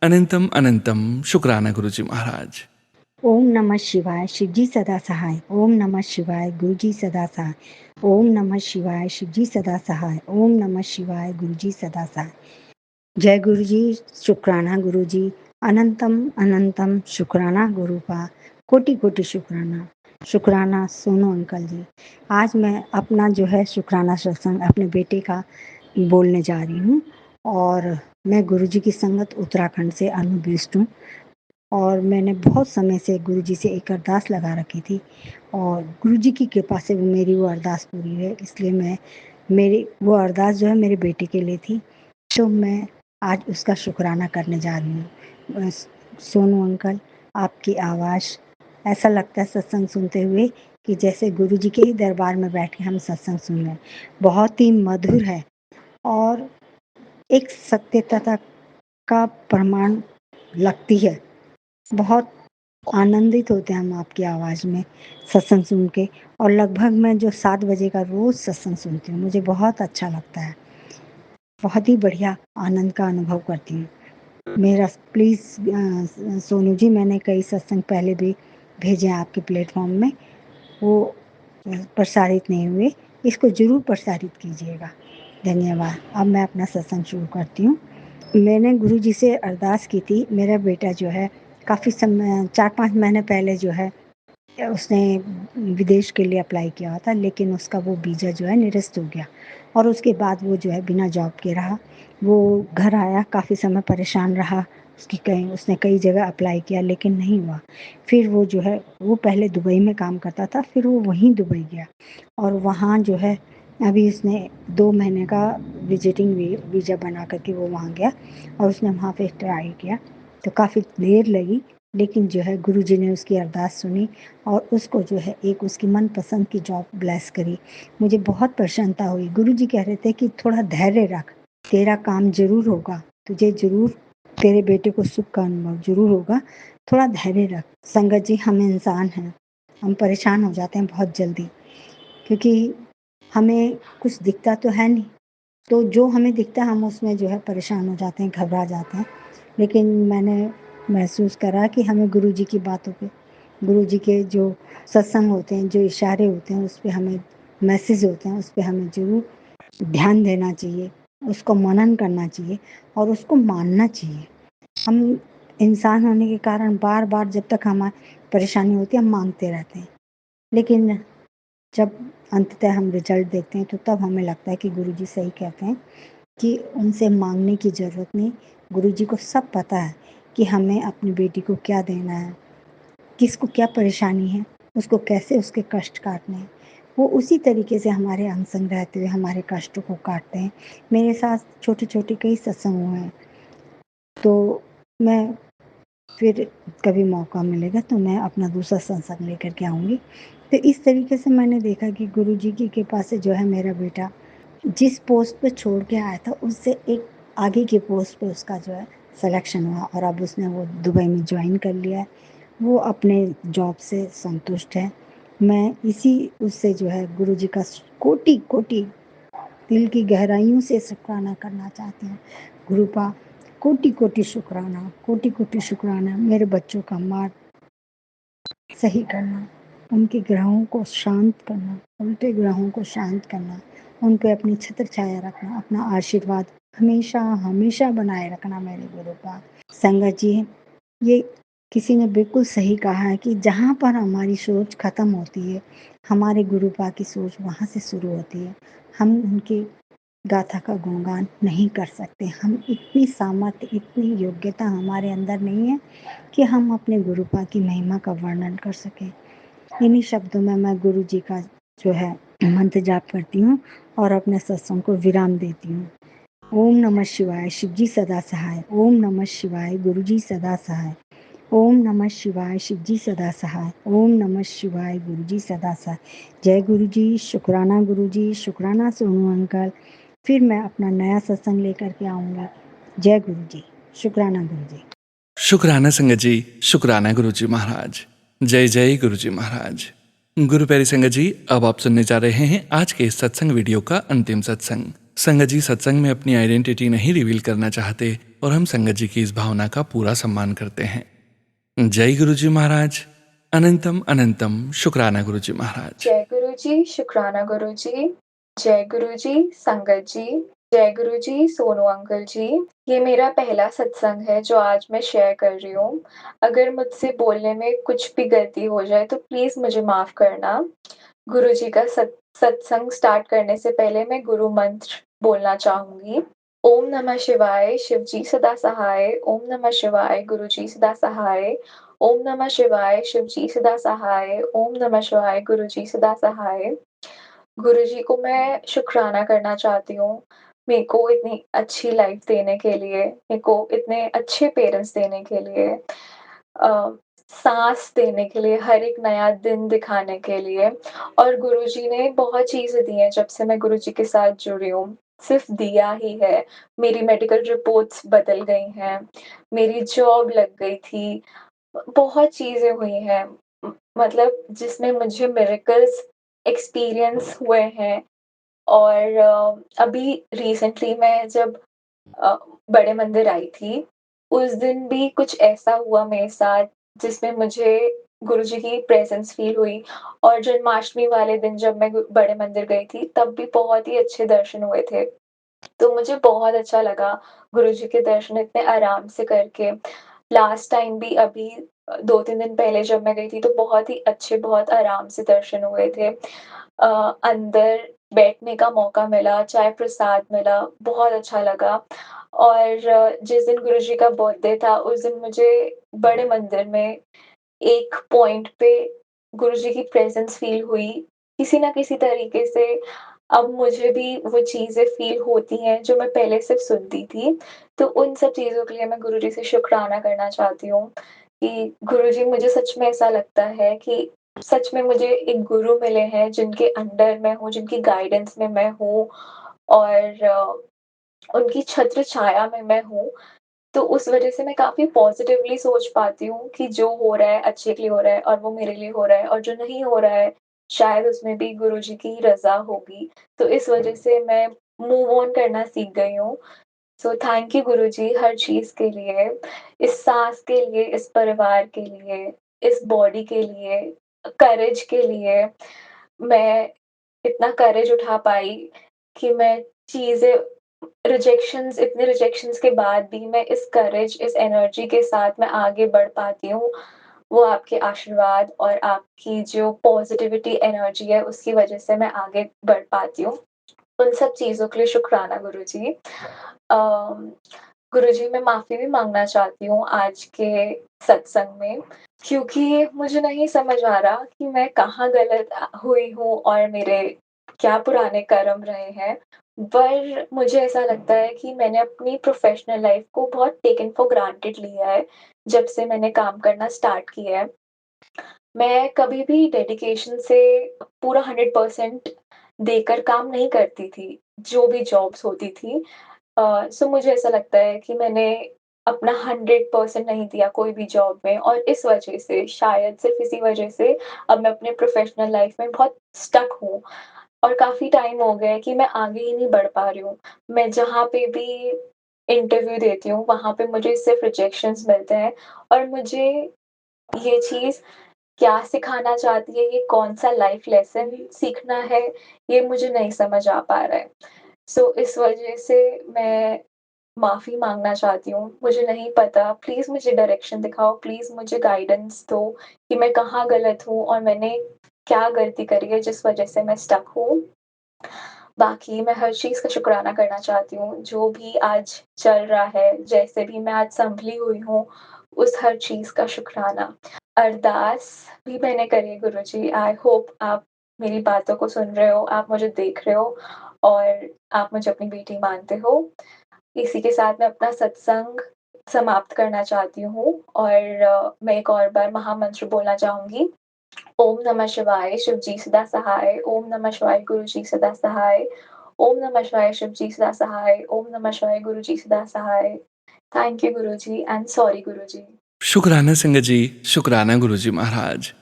अनंतम अनंतम शुक्राना गुरुजी महाराज। ओम नमः शिवाय शिवजी सदा सहाय। ओम नमः शिवाय गुरुजी सदा सहाय। ओम नमः शिवाय शिवजी सदा सहाय। ओम नमः शिवाय गुरुजी सदा सहाय। जय गुरुजी, शुक्राना गुरुजी। अनंतम अनंतम शुक्राना गुरुपा। कोटि कोटि शुक्राना। शुक्राना सोनू अंकल जी। आज मैं अपना जो है शुक्राना सत्संग अपने बेटे का बोलने जा रही हूँ। और मैं गुरुजी की संगत उत्तराखंड से अनुबेस्ट हूँ। और मैंने बहुत समय से गुरुजी से एक अरदास लगा रखी थी और गुरुजी की कृपा से मेरी वो अरदास पूरी है। इसलिए मेरी वो अरदास जो है मेरे बेटे के लिए थी, तो मैं आज उसका शुक्राना करने जा रही हूँ। सोनू अंकल, आपकी आवाज़ ऐसा लगता है सत्संग सुनते हुए कि जैसे गुरुजी के ही दरबार में बैठ के हम सत्संग सुन रहे हैं। बहुत ही मधुर है और एक सत्यता का प्रमाण लगती है। बहुत आनंदित होते हैं हम आपकी आवाज़ में सत्संग सुन के। और लगभग मैं जो 7 बजे का रोज़ सत्संग सुनती हूँ, मुझे बहुत अच्छा लगता है। बहुत ही बढ़िया आनंद का अनुभव करती हूँ। मेरा प्लीज़ सोनू जी, मैंने कई सत्संग पहले भी भेजे हैं आपके प्लेटफॉर्म में, वो प्रसारित नहीं हुए, इसको ज़रूर प्रसारित कीजिएगा। धन्यवाद। अब मैं अपना सत्संग शुरू करती हूँ। मैंने गुरुजी से अरदास की थी। मेरा बेटा जो है काफ़ी समय 4-5 महीने पहले जो है उसने विदेश के लिए अप्लाई किया हुआ था, लेकिन उसका वो वीज़ा जो है निरस्त हो गया और उसके बाद वो जो है बिना जॉब के रहा। वो घर आया, काफ़ी समय परेशान रहा। उसने कई जगह अप्लाई किया लेकिन नहीं हुआ। फिर वो जो है वो पहले दुबई में काम करता था, फिर वो वहीं दुबई गया और वहाँ जो है अभी उसने 2 महीने का विजिटिंग वीज़ा बना करके वो वहाँ गया और उसने वहाँ पे ट्राई किया। तो काफ़ी देर लगी, लेकिन जो है गुरुजी ने उसकी अरदास सुनी और उसको जो है एक उसकी मनपसंद की जॉब ब्लेस करी। मुझे बहुत प्रसन्नता हुई। गुरुजी कह रहे थे कि थोड़ा धैर्य रख, तेरा काम ज़रूर होगा, तुझे ज़रूर, तेरे बेटे को सुख का अनुभव ज़रूर होगा, थोड़ा धैर्य रख। संगत जी, हम इंसान हैं, हम परेशान हो जाते हैं बहुत जल्दी, क्योंकि हमें कुछ दिखता तो है नहीं, तो जो हमें दिखता है हम उसमें जो है परेशान हो जाते हैं, घबरा जाते हैं। लेकिन मैंने महसूस करा कि हमें गुरुजी की बातों पे, गुरुजी के जो सत्संग होते हैं, जो इशारे होते हैं, उस पे हमें मैसेज होते हैं, उस पे हमें ज़रूर ध्यान देना चाहिए, उसको मनन करना चाहिए और उसको मानना चाहिए। हम इंसान होने के कारण बार बार जब तक हमारी परेशानी होती है हम मांगते रहते हैं, लेकिन जब अंततः हम रिजल्ट देखते हैं तो तब हमें लगता है कि गुरुजी सही कहते हैं कि उनसे मांगने की ज़रूरत नहीं। गुरुजी को सब पता है कि हमें अपनी बेटी को क्या देना है, किसको क्या परेशानी है, उसको कैसे उसके कष्ट काटने हैं। वो उसी तरीके से हमारे अंग संग रहते हुए हमारे कष्टों को काटते हैं। मेरे साथ छोटे छोटे कई सत्संग हुए हैं, तो मैं फिर कभी मौका मिलेगा तो मैं अपना दूसरा सत्संग लेकर के आऊँगी। तो इस तरीके से मैंने देखा कि गुरुजी की कृपा से जो है मेरा बेटा जिस पोस्ट पे छोड़ के आया था उससे एक आगे की पोस्ट पे उसका जो है सिलेक्शन हुआ और अब उसने वो दुबई में ज्वाइन कर लिया है। वो अपने जॉब से संतुष्ट है। मैं इसी उससे जो है गुरुजी का कोटि कोटि दिल की गहराइयों से शुक्राना करना चाहती हूँ। गुरुपा कोटि कोटि शुक्राना, कोटि कोटि शुक्राना। मेरे बच्चों का मार्ग सही करना, उनके ग्रहों को शांत करना, उल्टे ग्रहों को शांत करना, उन पे अपनी छत्र छाया रखना, अपना आशीर्वाद हमेशा हमेशा बनाए रखना मेरे गुरुपा। संगत जी, ये किसी ने बिल्कुल सही कहा है कि जहाँ पर हमारी सोच खत्म होती है, हमारे गुरुपा की सोच वहाँ से शुरू होती है। हम उनकी गाथा का गुणगान नहीं कर सकते। हम इतनी सामर्थ्य, इतनी योग्यता हमारे अंदर नहीं है कि हम अपने गुरुपा की महिमा का वर्णन कर सकें। इन्हीं शब्दों में मैं गुरु जी का जो है मंत्र जाप करती हूँ और अपने सत्संग को विराम देती हूँ। ओम नमः शिवाय, शिवजी सदा सहाय। ओम नमः शिवाय, गुरुजी सदा सहाय। ओम नमः शिवाय शिवजी सदा सहाय। ओम नमः शिवाय गुरुजी सदा सहाय। जय गुरुजी, शुक्राना सोनू अंकल। फिर मैं अपना नया सत्संग लेकर के आऊँगी। जय गुरुजी, शुक्राना गुरुजी। शुक्राना संगत जी, शुक्राना गुरुजी महाराज। जय जय गुरुजी महाराज। गुरु प्यारी संगत जी, अब आप सुनने जा रहे हैं आज के इस सत्संग वीडियो का अंतिम सत्संग। संगत जी सत्संग में अपनी आइडेंटिटी नहीं रिवील करना चाहते और हम संगत जी की इस भावना का पूरा सम्मान करते हैं। जय गुरुजी महाराज। अनंतम अनंतम शुक्राना गुरुजी महाराज। जय गुरुजी, शुक्राना गुरुजी। जय गुरुजी, संगत जी। जय गुरुजी, सोनू अंकल जी। ये मेरा पहला सत्संग है जो आज मैं शेयर कर रही हूँ। अगर मुझसे बोलने में कुछ भी गलती हो जाए तो प्लीज मुझे माफ करना। गुरुजी का सत्संग स्टार्ट करने से पहले मैं गुरु मंत्र बोलना चाहूंगी। ओम नमः शिवाय, शिवजी सदा सहाय। ओम नमः शिवाय, गुरुजी सदा सहाय। ओम नमः शिवाय, शिवजी सदा सहाय। ओम नमः शिवाय, गुरुजी सदा सहाय। गुरुजी को मैं शुक्राना करना चाहती हूँ मेरे को इतनी अच्छी लाइफ देने के लिए, मेरे को इतने अच्छे पेरेंट्स देने के लिए, सांस देने के लिए, हर एक नया दिन दिखाने के लिए। और गुरुजी ने बहुत चीजें दी हैं जब से मैं गुरुजी के साथ जुड़ी हूँ। सिर्फ दिया ही है, मेरी मेडिकल रिपोर्ट्स बदल गई हैं, मेरी जॉब लग गई थी, बहुत चीजें हुई हैं मतलब जिसमें मुझे मिरेकल्स एक्सपीरियंस हुए हैं। और अभी रिसेंटली मैं जब अ, बड़े मंदिर आई थी, उस दिन भी कुछ ऐसा हुआ मेरे साथ जिसमें मुझे गुरुजी की प्रेज़ेंस फ़ील हुई। और जन्माष्टमी वाले दिन जब मैं बड़े मंदिर गई थी, तब भी बहुत ही अच्छे दर्शन हुए थे। तो मुझे बहुत अच्छा लगा गुरुजी के दर्शन इतने आराम से करके। लास्ट टाइम भी अभी 2-3 दिन पहले जब मैं गई थी तो बहुत ही अच्छे, बहुत आराम से दर्शन हुए थे। अंदर बैठने का मौका मिला, चाय प्रसाद मिला, बहुत अच्छा लगा। और जिस दिन गुरुजी का बर्थडे था, उस दिन मुझे बड़े मंदिर में एक पॉइंट पे गुरुजी की प्रेज़ेंस फ़ील हुई, किसी न किसी तरीके से। अब मुझे भी वो चीज़ें फ़ील होती हैं जो मैं पहले सिर्फ़ सुनती थी। तो उन सब चीज़ों के लिए मैं गुरुजी से शुक्राना करना चाहती हूँ कि गुरुजी, मुझे सच में ऐसा लगता है कि सच में मुझे एक गुरु मिले हैं जिनके अंडर मैं हूँ, जिनकी गाइडेंस में मैं हूँ और उनकी छत्र छाया में मैं हूँ। तो उस वज़ह से मैं काफ़ी पॉज़िटिवली सोच पाती हूँ कि जो हो रहा है अच्छे के लिए हो रहा है और वो मेरे लिए हो रहा है, और जो नहीं हो रहा है शायद उसमें भी गुरुजी की रज़ा होगी। तो इस वज़ह से मैं मूव ऑन करना सीख गई हूँ। सो थैंक यू गुरुजी हर चीज़ के लिए, इस साँस के लिए, इस परिवार के लिए, इस बॉडी के लिए, करेज के लिए। मैं इतना करेज उठा पाई कि मैं चीज़ें इतने रिजेक्शंस के बाद भी मैं इस करेज, इस एनर्जी के साथ मैं आगे बढ़ पाती हूँ। वो आपके आशीर्वाद और आपकी जो पॉज़िटिविटी एनर्जी है उसकी वज़ह से मैं आगे बढ़ पाती हूँ। उन सब चीज़ों के लिए शुक्राना गुरुजी। गुरुजी, मैं माफ़ी भी माँगना चाहती हूँ आज के सत्संग में, क्योंकि मुझे नहीं समझ आ रहा कि मैं कहाँ गलत हुई हूँ और मेरे क्या पुराने कर्म रहे हैं। पर मुझे ऐसा लगता है कि मैंने अपनी प्रोफ़ेशनल लाइफ़ को बहुत टेकन फॉर ग्रांटेड लिया है, जब से मैंने काम करना स्टार्ट किया है। मैं कभी भी डेडिकेशन से पूरा 100% देकर काम नहीं करती थी, जो भी जॉब्स होती थी। सो मुझे ऐसा लगता है कि मैंने अपना 100% नहीं दिया कोई भी जॉब में, और इस वजह से, शायद सिर्फ़ इसी वजह से अब मैं अपने प्रोफ़ेशनल लाइफ़ में बहुत स्टक हूँ और काफ़ी टाइम हो गया है कि मैं आगे ही नहीं बढ़ पा रही हूँ। मैं जहाँ पे भी इंटरव्यू देती हूँ, वहाँ पे मुझे सिर्फ़ रिजेक्शंस मिलते हैं, और मुझे ये चीज़ क्या सिखाना चाहती है, ये कौन-सा लाइफ़ लेसन सीखना है, ये मुझे नहीं समझ आ पा रहा है। सो इस वजह से मैं माफ़ी माँगना चाहती हूँ। मुझे नहीं पता, प्लीज़ मुझे डायरेक्शन दिखाओ, प्लीज़ मुझे गाइडेंस दो कि मैं कहाँ गलत हूँ और मैंने क्या गलती करी है जिस वजह से मैं स्टक हूँ। बाकी मैं हर चीज़ का शुक्राना करना चाहती हूँ, जो भी आज चल रहा है, जैसे भी मैं आज सँभली हुई हूँ, उस हर चीज़ का शुक्राना। अरदास भी मैंने करी है गुरुजी, आई होप आप मेरी बातों को सुन रहे हो, आप मुझे देख रहे हो और आप मुझे अपनी बेटी मानते हो। इसी के साथ मैं अपना सत्संग समाप्त करना चाहती हूँ और मैं एक और बार महामंत्र बोलना चाहूँगी। ओम नमः शिवाय, शिव जी सदा सहाय। ओम नमः शिवाय, गुरु जी सदा सहाय। ओम नमः शिवाय, शिव जी सदा सहाय। ओम नमः शिवाय, गुरु जी सदा सहाय। Thank you Guru ji and sorry गुरु जी। शुक्राना संगत जी, शुक्राना गुरुजी महाराज।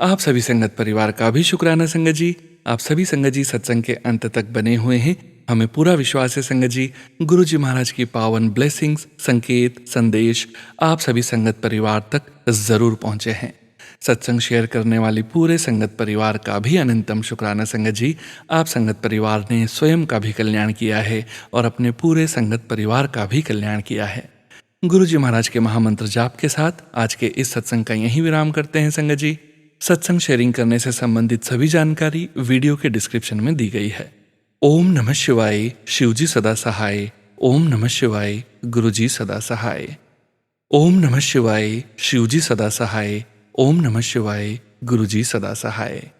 आप सभी संगत परिवार का भी शुक्राना संगत जी। आप सभी संगत जी सत्संग के अंत तक बने हुए हैं। हमें पूरा विश्वास है संगत जी, गुरुजी महाराज की पावन ब्लेसिंग्स, संकेत, संदेश आप सभी संगत परिवार तक जरूर पहुंचे हैं। सत्संग शेयर करने वाली पूरे संगत परिवार का भी अनंतम शुक्राना संगत जी। आप संगत परिवार ने स्वयं का भी कल्याण किया है और अपने पूरे संगत परिवार का भी कल्याण किया है। गुरुजी महाराज के महामंत्र जाप के साथ आज के इस सत्संग का यहीं विराम करते हैं संगत जी। सत्संग शेयरिंग करने से संबंधित सभी जानकारी वीडियो के डिस्क्रिप्शन में दी गई है। ओम नमः शिवाय, शिवजी सदा सहाय। ओम नमः शिवाय, गुरुजी सदा सहाय। ओम नमः शिवाय, शिवजी सदा सहाय। ओम नमः शिवाय, गुरुजी सदा सहाय।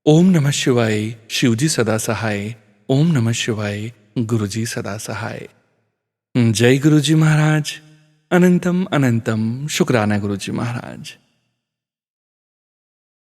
ओम नमः शिवाय, शिवजी सदा सहाय। ओम नमः शिवाय, गुरुजी सदा सहाय। जय गुरुजी महाराज। अनंतम अनंतम शुक्राना गुरुजी महाराज।